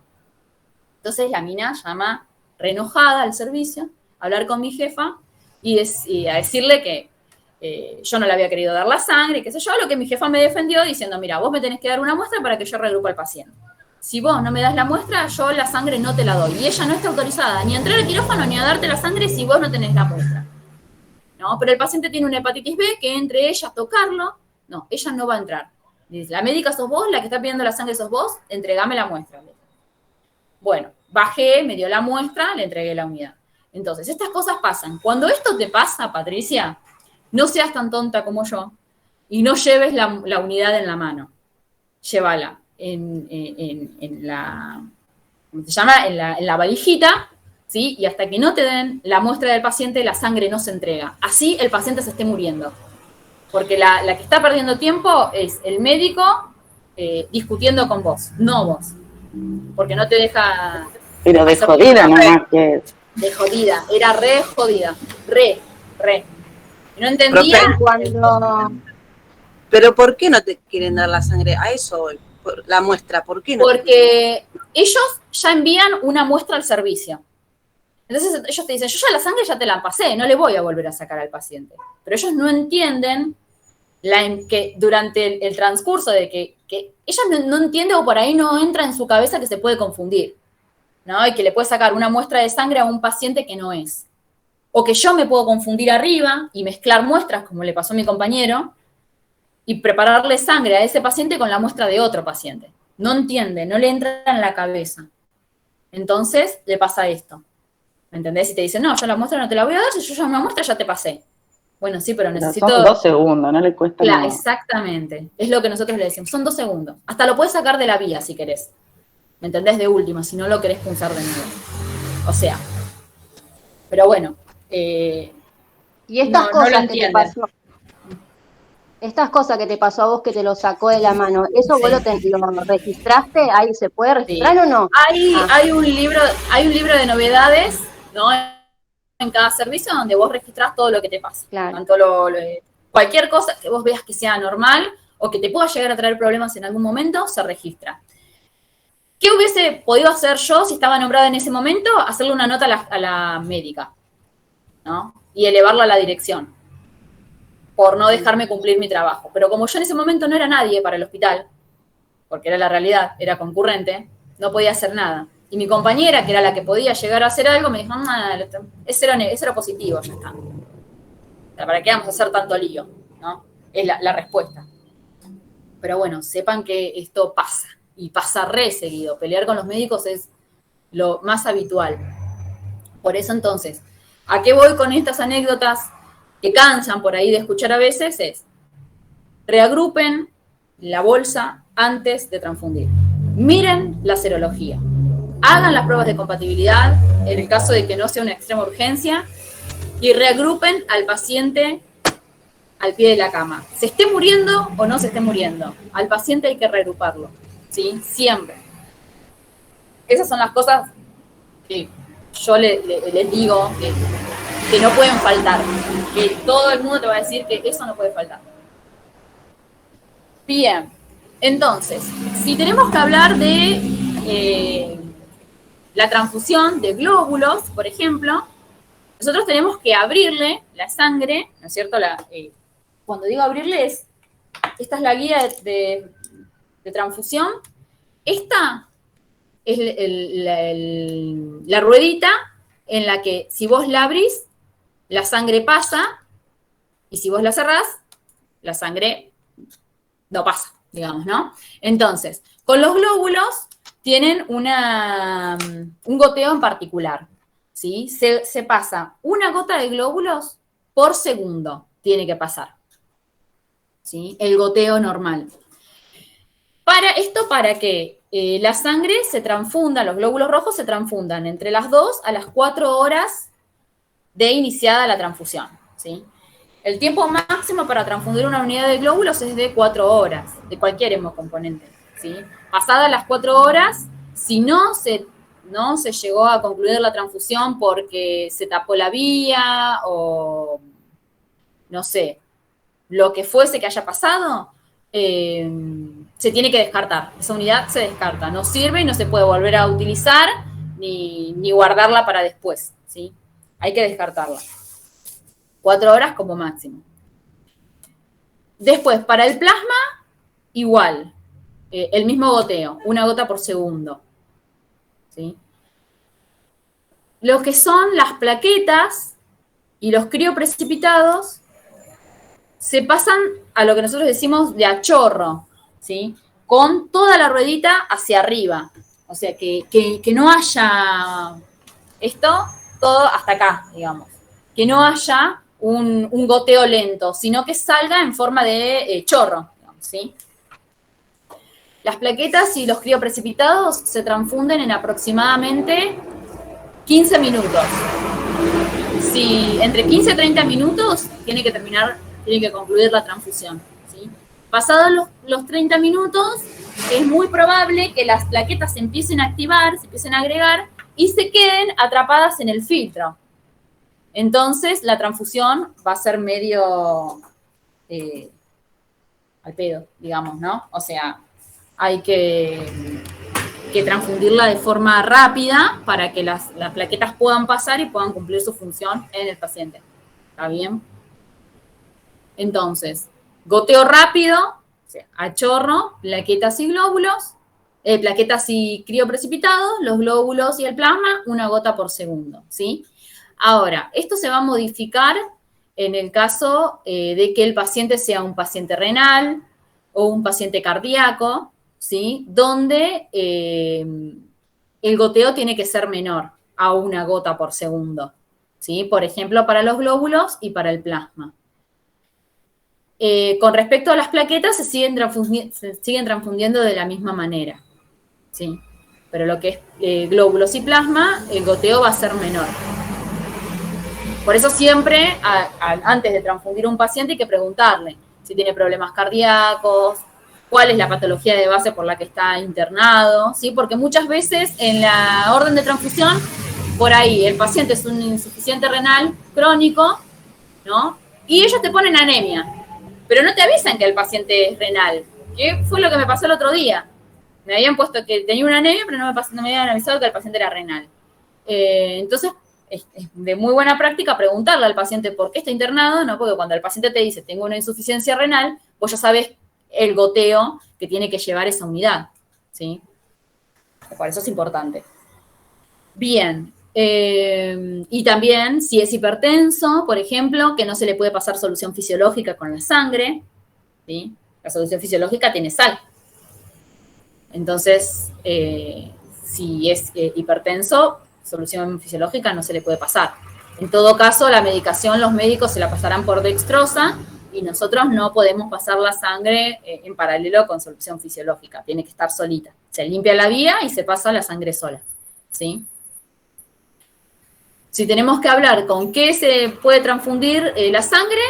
Entonces la mina llama reenojada al servicio, a hablar con mi jefa y a decirle que yo no le había querido dar la sangre, qué sé yo, lo que mi jefa me defendió diciendo, mira, vos me tenés que dar una muestra para que yo regrupe al paciente. Si vos no me das la muestra, yo la sangre no te la doy. Y ella no está autorizada ni a entrar al quirófano ni a darte la sangre si vos no tenés la muestra. No, pero el paciente tiene una hepatitis B, que entre ella a tocarlo, no, ella no va a entrar. Dice, la médica sos vos, la que está pidiendo la sangre sos vos, entregame la muestra. Bueno, bajé, me dio la muestra, le entregué la unidad. Entonces, estas cosas pasan. Cuando esto te pasa, Patricia, no seas tan tonta como yo y no lleves la unidad en la mano. Llévala en la, ¿cómo se llama? En la valijita, ¿sí? Y hasta que no te den la muestra del paciente, la sangre no se entrega. Así el paciente se esté muriendo. Porque la que está perdiendo tiempo es el médico discutiendo con vos, no vos. Porque no te deja... Pero de jodida nomás que... De jodida, era re jodida, re. Y no entendía cuando... Pero ¿por qué no te quieren dar la sangre? A eso, la muestra, ¿por qué no? Porque ellos ya envían una muestra al servicio. Entonces ellos te dicen, yo ya la sangre ya te la pasé, no le voy a volver a sacar al paciente. Pero ellos no entienden que durante el transcurso de que ella no entiende o por ahí no entra en su cabeza que se puede confundir, ¿no? Y que le puede sacar una muestra de sangre a un paciente que no es. O que yo me puedo confundir arriba y mezclar muestras, como le pasó a mi compañero, y prepararle sangre a ese paciente con la muestra de otro paciente. No entiende, no le entra en la cabeza. Entonces, le pasa esto. ¿Me entendés? Y te dicen, no, yo la muestra no te la voy a dar, si yo ya una muestra ya te pasé. Bueno, sí, pero necesito... Son 2 segundos, no le cuesta nada. Exactamente. Es lo que nosotros le decimos. Son 2 segundos. Hasta lo puedes sacar de la vía si querés. ¿Me entendés? De última, si no lo querés punzar de nuevo. O sea. Pero bueno. Y estas cosas que te pasó. Estas cosas que te pasó a vos que te lo sacó de la mano, ¿eso vos lo registraste? ¿Ahí se puede registrar o no? Hay un libro de novedades, ¿no? En cada servicio donde vos registrás todo lo que te pasa. Claro. Tanto cualquier cosa que vos veas que sea normal o que te pueda llegar a traer problemas en algún momento, se registra. ¿Qué hubiese podido hacer yo si estaba nombrada en ese momento? Hacerle una nota a la médica, ¿no? Y elevarla a la dirección, por no dejarme cumplir mi trabajo. Pero como yo en ese momento no era nadie para el hospital, porque era la realidad, era concurrente, no podía hacer nada. Y mi compañera, que era la que podía llegar a hacer algo, me dijo, ese era positivo, ya está. O sea, ¿para qué vamos a hacer tanto lío? ¿No? Es la respuesta. Pero bueno, sepan que esto pasa. y pasa re seguido. Pelear con los médicos es lo más habitual. Por eso entonces, ¿a qué voy con estas anécdotas que cansan por ahí de escuchar a veces? Es, reagrupen la bolsa antes de transfundir. Miren la serología. Hagan las pruebas de compatibilidad en el caso de que no sea una extrema urgencia y reagrupen al paciente al pie de la cama. Se esté muriendo o no se esté muriendo, al paciente hay que reagruparlo, ¿sí? Siempre. Esas son las cosas que yo les digo que no pueden faltar, que todo el mundo te va a decir que eso no puede faltar. Bien, entonces, si tenemos que hablar de la transfusión de glóbulos, por ejemplo, nosotros tenemos que abrirle la sangre, ¿no es cierto? Cuando digo abrirle esta es la guía de transfusión. Esta es la ruedita en la que si vos la abrís, la sangre pasa, y si vos la cerrás, la sangre no pasa, digamos, ¿no? Entonces, con los glóbulos tienen un goteo en particular, ¿sí? Se pasa una gota de glóbulos por segundo, tiene que pasar, ¿sí? El goteo normal. Para que la sangre se transfunda, los glóbulos rojos se transfundan entre las 2 a las 4 horas de iniciada la transfusión, ¿sí? El tiempo máximo para transfundir una unidad de glóbulos es de 4 horas, de cualquier hemocomponente, ¿sí? Pasadas las 4 horas, si no se llegó a concluir la transfusión porque se tapó la vía o, no sé, lo que fuese que haya pasado, se tiene que descartar. Esa unidad se descarta, no sirve y no se puede volver a utilizar ni guardarla para después, ¿sí? Hay que descartarla. 4 horas como máximo. Después, para el plasma, igual. El mismo goteo, una gota por segundo, ¿sí? Lo que son las plaquetas y los crioprecipitados se pasan a lo que nosotros decimos de a chorro, ¿sí? Con toda la ruedita hacia arriba. O sea, que no haya esto, todo hasta acá, digamos. Que no haya un goteo lento, sino que salga en forma de chorro, digamos, ¿sí? Las plaquetas y los crioprecipitados se transfunden en aproximadamente 15 minutos. Si entre 15 y 30 minutos tiene que concluir la transfusión, ¿sí? Pasados los 30 minutos, es muy probable que las plaquetas se empiecen a activar, se empiecen a agregar y se queden atrapadas en el filtro. Entonces, la transfusión va a ser medio al pedo, digamos, ¿no? O sea, hay que transfundirla de forma rápida para que las plaquetas puedan pasar y puedan cumplir su función en el paciente. ¿Está bien? Entonces, goteo rápido, o sea, a chorro, plaquetas y glóbulos, plaquetas y crioprecipitados, los glóbulos y el plasma, una gota por segundo, ¿sí? Ahora, esto se va a modificar en el caso de que el paciente sea un paciente renal o un paciente cardíaco, ¿sí? Donde el goteo tiene que ser menor a una gota por segundo, ¿sí? Por ejemplo, para los glóbulos y para el plasma. Con respecto a las plaquetas, se siguen transfundiendo de la misma manera, ¿sí? Pero lo que es glóbulos y plasma, el goteo va a ser menor. Por eso siempre, antes de transfundir a un paciente, hay que preguntarle si tiene problemas cardíacos, cuál es la patología de base por la que está internado, ¿sí? Porque muchas veces en la orden de transfusión, por ahí el paciente es un insuficiente renal crónico, ¿no? Y ellos te ponen anemia, pero no te avisan que el paciente es renal. ¿Qué fue lo que me pasó el otro día? Me habían puesto que tenía una anemia, pero no me habían avisado que el paciente era renal. Entonces, es de muy buena práctica preguntarle al paciente por qué está internado, ¿no? Porque cuando el paciente te dice, tengo una insuficiencia renal, vos ya sabés el goteo que tiene que llevar esa unidad, ¿sí? Por eso es importante. Bien, y también si es hipertenso, por ejemplo, que no se le puede pasar solución fisiológica con la sangre, ¿sí? La solución fisiológica tiene sal. Entonces, si es hipertenso, solución fisiológica no se le puede pasar. En todo caso, la medicación los médicos se la pasarán por dextrosa y nosotros no podemos pasar la sangre en paralelo con solución fisiológica, tiene que estar solita. Se limpia la vía y se pasa la sangre sola, ¿sí? Si tenemos que hablar con qué se puede transfundir la sangre,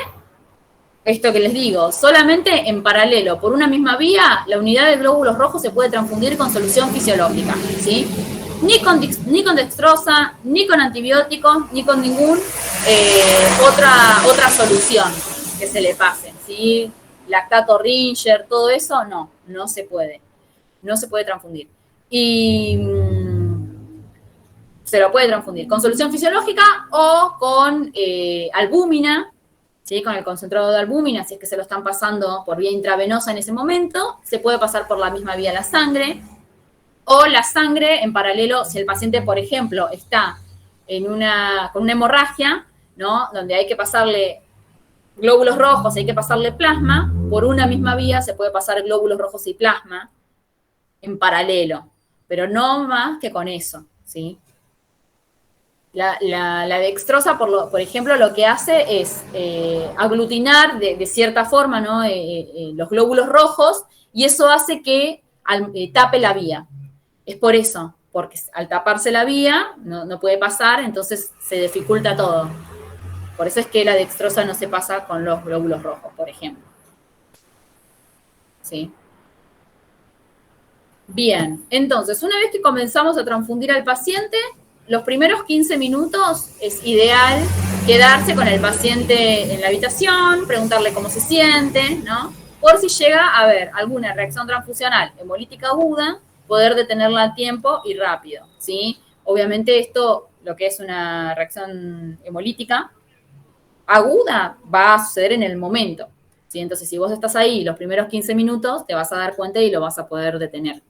esto que les digo, solamente en paralelo, por una misma vía, la unidad de glóbulos rojos se puede transfundir con solución fisiológica, ¿sí? Ni con dextrosa, ni con antibióticos, ni con ningún otra solución que se le pase, ¿sí? Lactato Ringer, todo eso, no se puede. No se puede transfundir. Y se lo puede transfundir con solución fisiológica o con albúmina, ¿sí? Con el concentrado de albúmina, si es que se lo están pasando por vía intravenosa en ese momento, se puede pasar por la misma vía la sangre, o la sangre en paralelo, si el paciente, por ejemplo, está con una hemorragia, ¿no? Donde hay que pasarle glóbulos rojos, hay que pasarle plasma, por una misma vía se puede pasar glóbulos rojos y plasma en paralelo, pero no más que con eso, ¿sí? La dextrosa, por ejemplo, lo que hace es aglutinar de cierta forma, ¿no? Los glóbulos rojos, y eso hace que tape la vía. Es por eso, porque al taparse la vía no puede pasar, entonces se dificulta todo. Por eso es que la dextrosa no se pasa con los glóbulos rojos, por ejemplo. ¿Sí? Bien, entonces, una vez que comenzamos a transfundir al paciente, los primeros 15 minutos es ideal quedarse con el paciente en la habitación, preguntarle cómo se siente, ¿no? Por si llega a haber alguna reacción transfusional hemolítica aguda, poder detenerla a tiempo y rápido, ¿sí? Obviamente esto, lo que es una reacción hemolítica aguda, va a suceder en el momento, ¿sí? Entonces, si vos estás ahí los primeros 15 minutos, te vas a dar cuenta y lo vas a poder detener.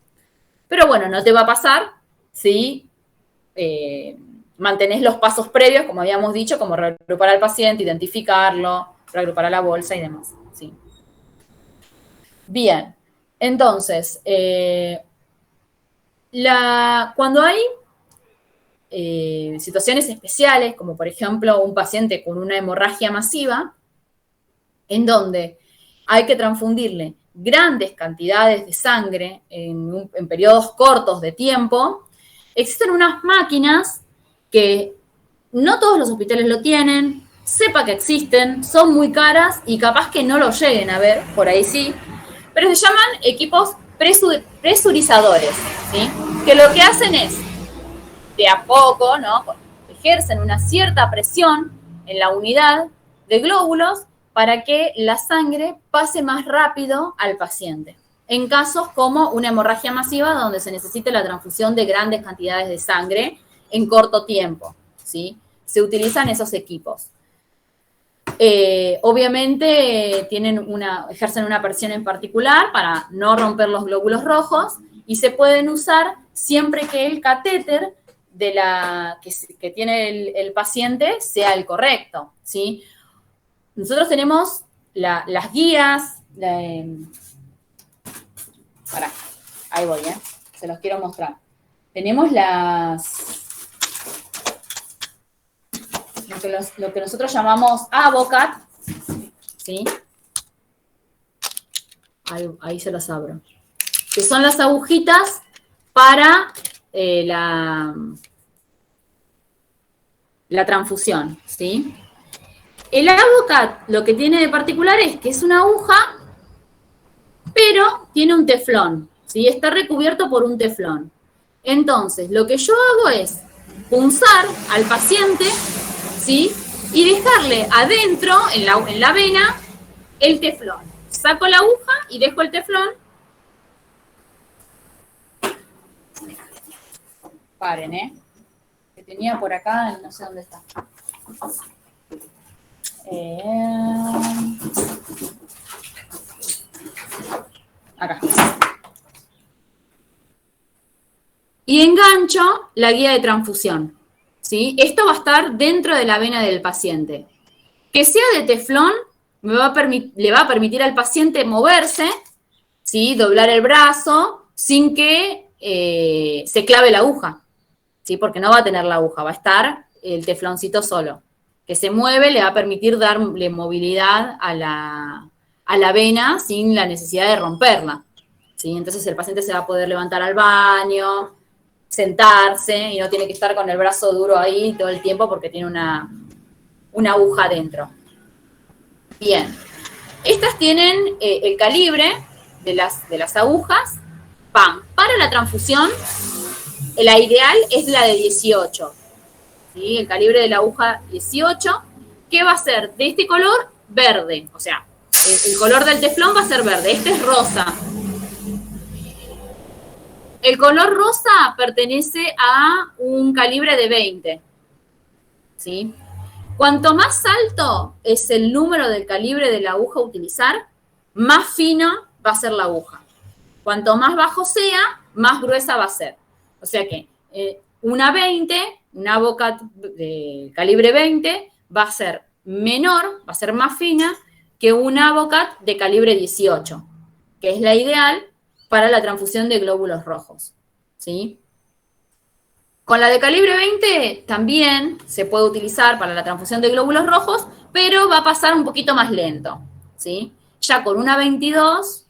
Pero bueno, no te va a pasar si mantenés los pasos previos, como habíamos dicho, como reagrupar al paciente, identificarlo, reagrupar a la bolsa y demás, ¿sí? Bien, entonces, cuando hay situaciones especiales, como por ejemplo un paciente con una hemorragia masiva, en donde hay que transfundirle grandes cantidades de sangre en periodos cortos de tiempo, existen unas máquinas que no todos los hospitales lo tienen, sepa que existen, son muy caras y capaz que no lo lleguen a ver, por ahí sí, pero se llaman equipos presurizadores, ¿sí? Que lo que hacen es, de a poco, ¿no? Ejercen una cierta presión en la unidad de glóbulos para que la sangre pase más rápido al paciente. En casos como una hemorragia masiva donde se necesite la transfusión de grandes cantidades de sangre en corto tiempo, ¿sí? Se utilizan esos equipos. Obviamente ejercen una presión en particular para no romper los glóbulos rojos y se pueden usar siempre que el catéter que tiene el paciente sea el correcto, ¿sí? Nosotros tenemos las guías, ahí voy, se los quiero mostrar. Tenemos lo que nosotros llamamos AVOCAT, ¿sí? Ahí se los abro. Que son las agujitas para la transfusión, ¿sí? El AVOCAT lo que tiene de particular es que es una aguja, pero tiene un teflón, ¿sí? Está recubierto por un teflón. Entonces, lo que yo hago es punzar al paciente, ¿sí? Y dejarle adentro, en la vena, el teflón. Saco la aguja y dejo el teflón. Paren, que tenía por acá, no sé dónde está. Acá. Y engancho la guía de transfusión, ¿sí? Esto va a estar dentro de la vena del paciente. Que sea de teflón le va a permitir al paciente moverse, ¿sí? Doblar el brazo sin que se clave la aguja, ¿sí? Porque no va a tener la aguja, va a estar el tefloncito solo. Que se mueve le va a permitir darle movilidad a la vena sin la necesidad de romperla, ¿sí? Entonces el paciente se va a poder levantar al baño, sentarse y no tiene que estar con el brazo duro ahí todo el tiempo porque tiene una aguja adentro. Bien, estas tienen el calibre de las agujas. Para la transfusión, la ideal es la de 18. ¿Sí? El calibre de la aguja 18, que va a ser de este color verde. O sea, el color del teflón va a ser verde. Este es rosa. El color rosa pertenece a un calibre de 20. ¿Sí? Cuanto más alto es el número del calibre de la aguja a utilizar, más fino va a ser la aguja. Cuanto más bajo sea, más gruesa va a ser. O sea que una 20, una Avocat de calibre 20, va a ser menor, va a ser más fina que una Avocat de calibre 18, que es la ideal para la transfusión de glóbulos rojos. ¿Sí? Con la de calibre 20 también se puede utilizar para la transfusión de glóbulos rojos, pero va a pasar un poquito más lento. ¿Sí? Ya con una 22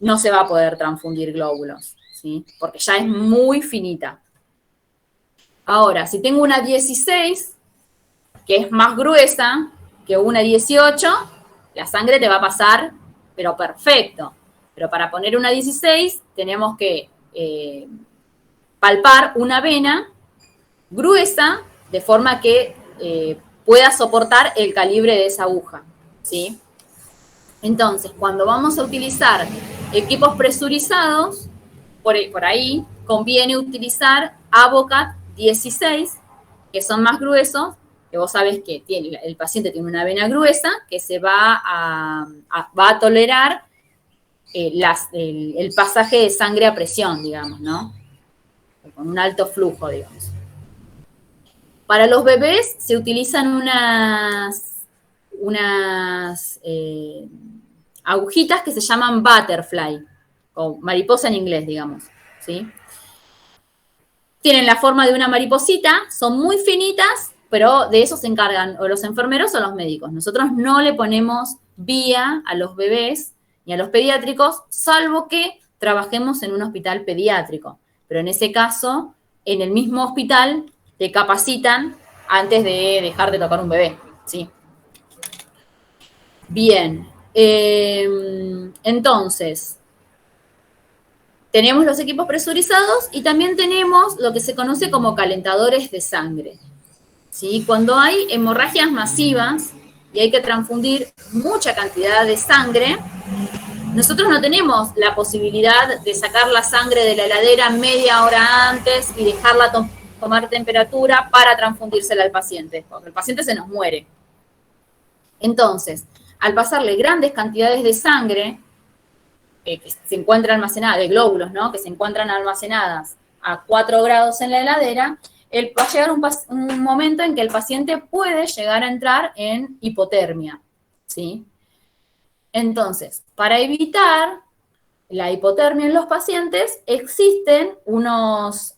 no se va a poder transfundir glóbulos, ¿sí? Porque ya es muy finita. Ahora, si tengo una 16, que es más gruesa que una 18, la sangre te va a pasar, pero perfecto. Pero para poner una 16, tenemos que palpar una vena gruesa, de forma que pueda soportar el calibre de esa aguja, ¿sí? Entonces, cuando vamos a utilizar equipos presurizados, por ahí conviene utilizar Avocat 16, que son más gruesos, que vos sabés que el paciente tiene una vena gruesa, que se va a tolerar el pasaje de sangre a presión, digamos, ¿no? Con un alto flujo, digamos. Para los bebés se utilizan unas agujitas que se llaman butterfly, o mariposa en inglés, digamos, ¿sí? Tienen la forma de una mariposita, son muy finitas, pero de eso se encargan o los enfermeros o los médicos. Nosotros no le ponemos vía a los bebés ni a los pediátricos, salvo que trabajemos en un hospital pediátrico. Pero en ese caso, en el mismo hospital te capacitan antes de dejar de tocar un bebé, ¿sí? Bien, entonces, tenemos los equipos presurizados y también tenemos lo que se conoce como calentadores de sangre, ¿sí? Cuando hay hemorragias masivas y hay que transfundir mucha cantidad de sangre, nosotros no tenemos la posibilidad de sacar la sangre de la heladera media hora antes y dejarla tomar temperatura para transfundírsela al paciente, porque el paciente se nos muere. Entonces, al pasarle grandes cantidades de sangre que se encuentran almacenadas, de glóbulos, ¿no? Que se encuentran almacenadas a 4 grados en la heladera, va a llegar un momento en que el paciente puede llegar a entrar en hipotermia, ¿sí? Entonces, para evitar la hipotermia en los pacientes, existen unas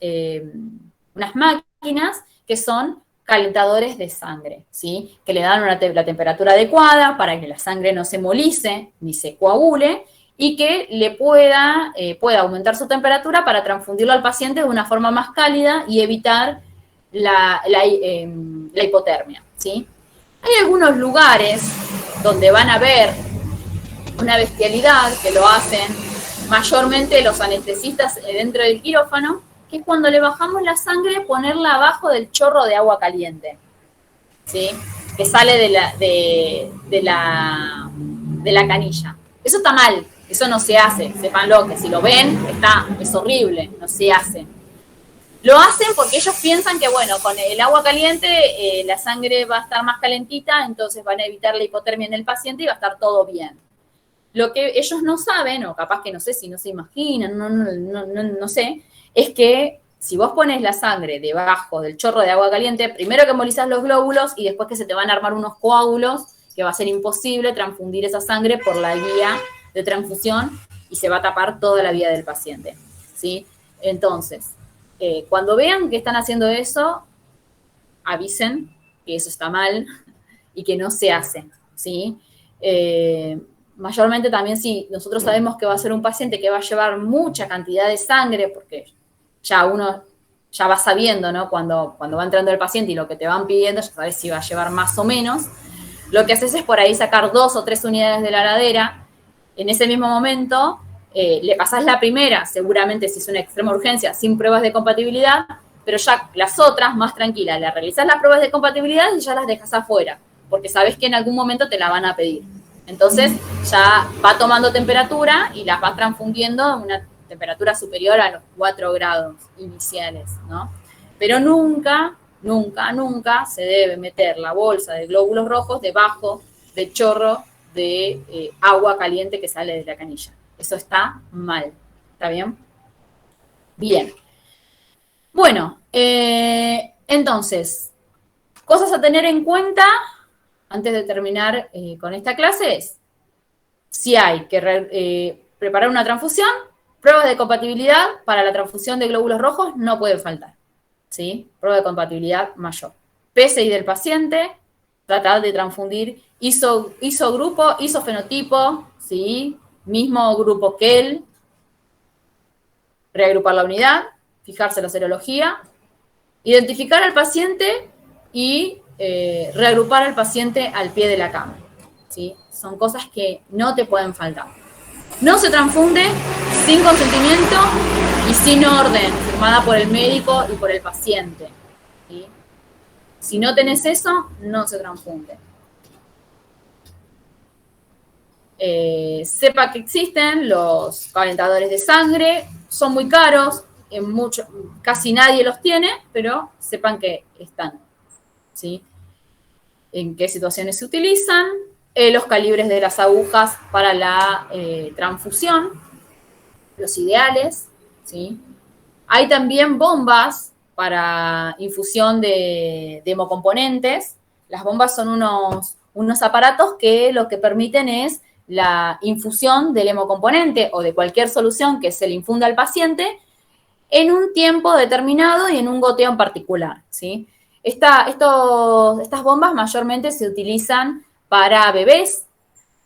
máquinas que son calentadores de sangre, ¿sí? Que le dan la temperatura adecuada para que la sangre no se molice ni se coagule y que le pueda aumentar su temperatura para transfundirlo al paciente de una forma más cálida y evitar la hipotermia, ¿sí? Hay algunos lugares donde van a ver una bestialidad que lo hacen mayormente los anestesistas dentro del quirófano, que es cuando le bajamos la sangre, ponerla abajo del chorro de agua caliente, ¿sí? Que sale de la canilla. Eso está mal, eso no se hace, sépanlo, que si lo ven, es horrible, no se hace. Lo hacen porque ellos piensan que, bueno, con el agua caliente la sangre va a estar más calentita, entonces van a evitar la hipotermia en el paciente y va a estar todo bien. Lo que ellos no saben, o capaz que no sé si no se imaginan, no sé, es que si vos pones la sangre debajo del chorro de agua caliente, primero que embolizás los glóbulos y después que se te van a armar unos coágulos, que va a ser imposible transfundir esa sangre por la vía de transfusión y se va a tapar toda la vida del paciente, ¿sí? Entonces, cuando vean que están haciendo eso, avisen que eso está mal y que no se hace, ¿sí? Mayormente también si nosotros sabemos que va a ser un paciente que va a llevar mucha cantidad de sangre, porque ya uno ya va sabiendo, ¿no? Cuando va entrando el paciente y lo que te van pidiendo, ya sabes si va a llevar más o menos. Lo que haces es por ahí sacar 2 o 3 unidades de la heladera. En ese mismo momento, le pasás la primera, seguramente si es una extrema urgencia, sin pruebas de compatibilidad, pero ya las otras, más tranquilas, le realizás las pruebas de compatibilidad y ya las dejas afuera, porque sabes que en algún momento te la van a pedir. Entonces, ya va tomando temperatura y las vas transfundiendo a una temperatura superior a los 4 grados iniciales, ¿no? Pero nunca, nunca, nunca se debe meter la bolsa de glóbulos rojos debajo del chorro de agua caliente que sale de la canilla. Eso está mal, ¿está bien? Bien. Bueno, entonces, cosas a tener en cuenta antes de terminar con esta clase es, si hay que preparar una transfusión, pruebas de compatibilidad para la transfusión de glóbulos rojos no pueden faltar, ¿sí? Prueba de compatibilidad mayor. PSI del paciente, tratar de transfundir isogrupo, isofenotipo, ¿sí? Mismo grupo que él, reagrupar la unidad, fijarse la serología, identificar al paciente y reagrupar al paciente al pie de la cama, ¿sí? Son cosas que no te pueden faltar. No se transfunde sin consentimiento y sin orden, firmada por el médico y por el paciente, ¿sí? Si no tenés eso, no se transfunde. Sepa que existen los calentadores de sangre, son muy caros, casi nadie los tiene, pero sepan que están, ¿sí? En qué situaciones se utilizan, los calibres de las agujas para la transfusión, los ideales, ¿sí? Hay también bombas para infusión de hemocomponentes. Las bombas son unos aparatos que lo que permiten es la infusión del hemocomponente o de cualquier solución que se le infunda al paciente en un tiempo determinado y en un goteo en particular, ¿sí? Estas bombas mayormente se utilizan para bebés,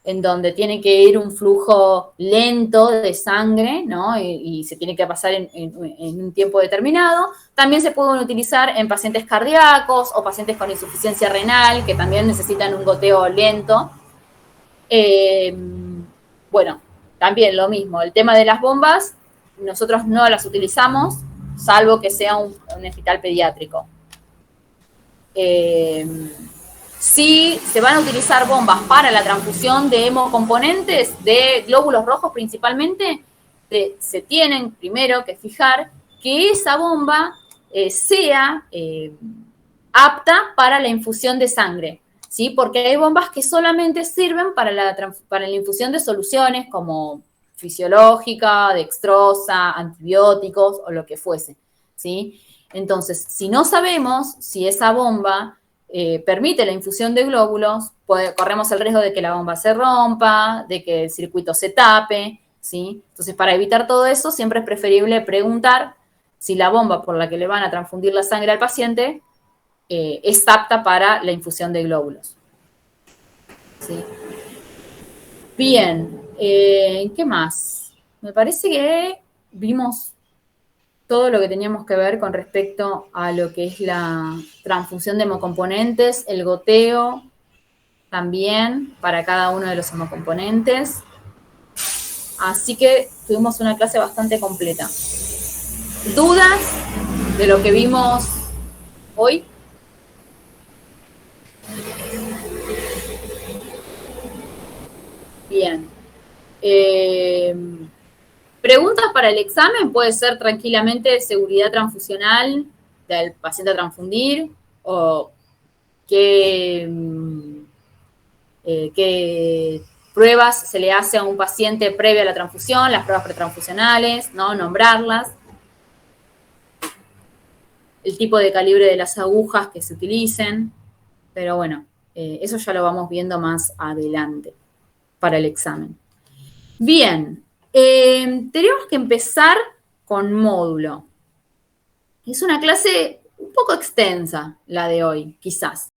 en donde tiene que ir un flujo lento de sangre, ¿no? Y se tiene que pasar en un tiempo determinado. También se pueden utilizar en pacientes cardíacos o pacientes con insuficiencia renal, que también necesitan un goteo lento. Bueno, también lo mismo, el tema de las bombas, nosotros no las utilizamos, salvo que sea un hospital pediátrico. Si se van a utilizar bombas para la transfusión de hemocomponentes, de glóbulos rojos principalmente, se tienen primero que fijar que esa bomba sea apta para la infusión de sangre, ¿sí? Porque hay bombas que solamente sirven para la infusión de soluciones como fisiológica, dextrosa, antibióticos o lo que fuese, ¿sí? Entonces, si no sabemos si esa bomba permite la infusión de glóbulos, corremos el riesgo de que la bomba se rompa, de que el circuito se tape, ¿sí? Entonces, para evitar todo eso, siempre es preferible preguntar si la bomba por la que le van a transfundir la sangre al paciente es apta para la infusión de glóbulos, ¿sí? Bien, ¿qué más? Me parece que vimos todo lo que teníamos que ver con respecto a lo que es la transfusión de hemocomponentes, el goteo también para cada uno de los hemocomponentes. Así que tuvimos una clase bastante completa. ¿Dudas de lo que vimos hoy? Bien. Preguntas para el examen puede ser tranquilamente seguridad transfusional del paciente a transfundir o qué pruebas se le hace a un paciente previo a la transfusión, las pruebas pretransfusionales, ¿no? Nombrarlas, el tipo de calibre de las agujas que se utilicen, pero bueno, eso ya lo vamos viendo más adelante para el examen. Bien, Tenemos que empezar con módulo. Es una clase un poco extensa la de hoy, quizás.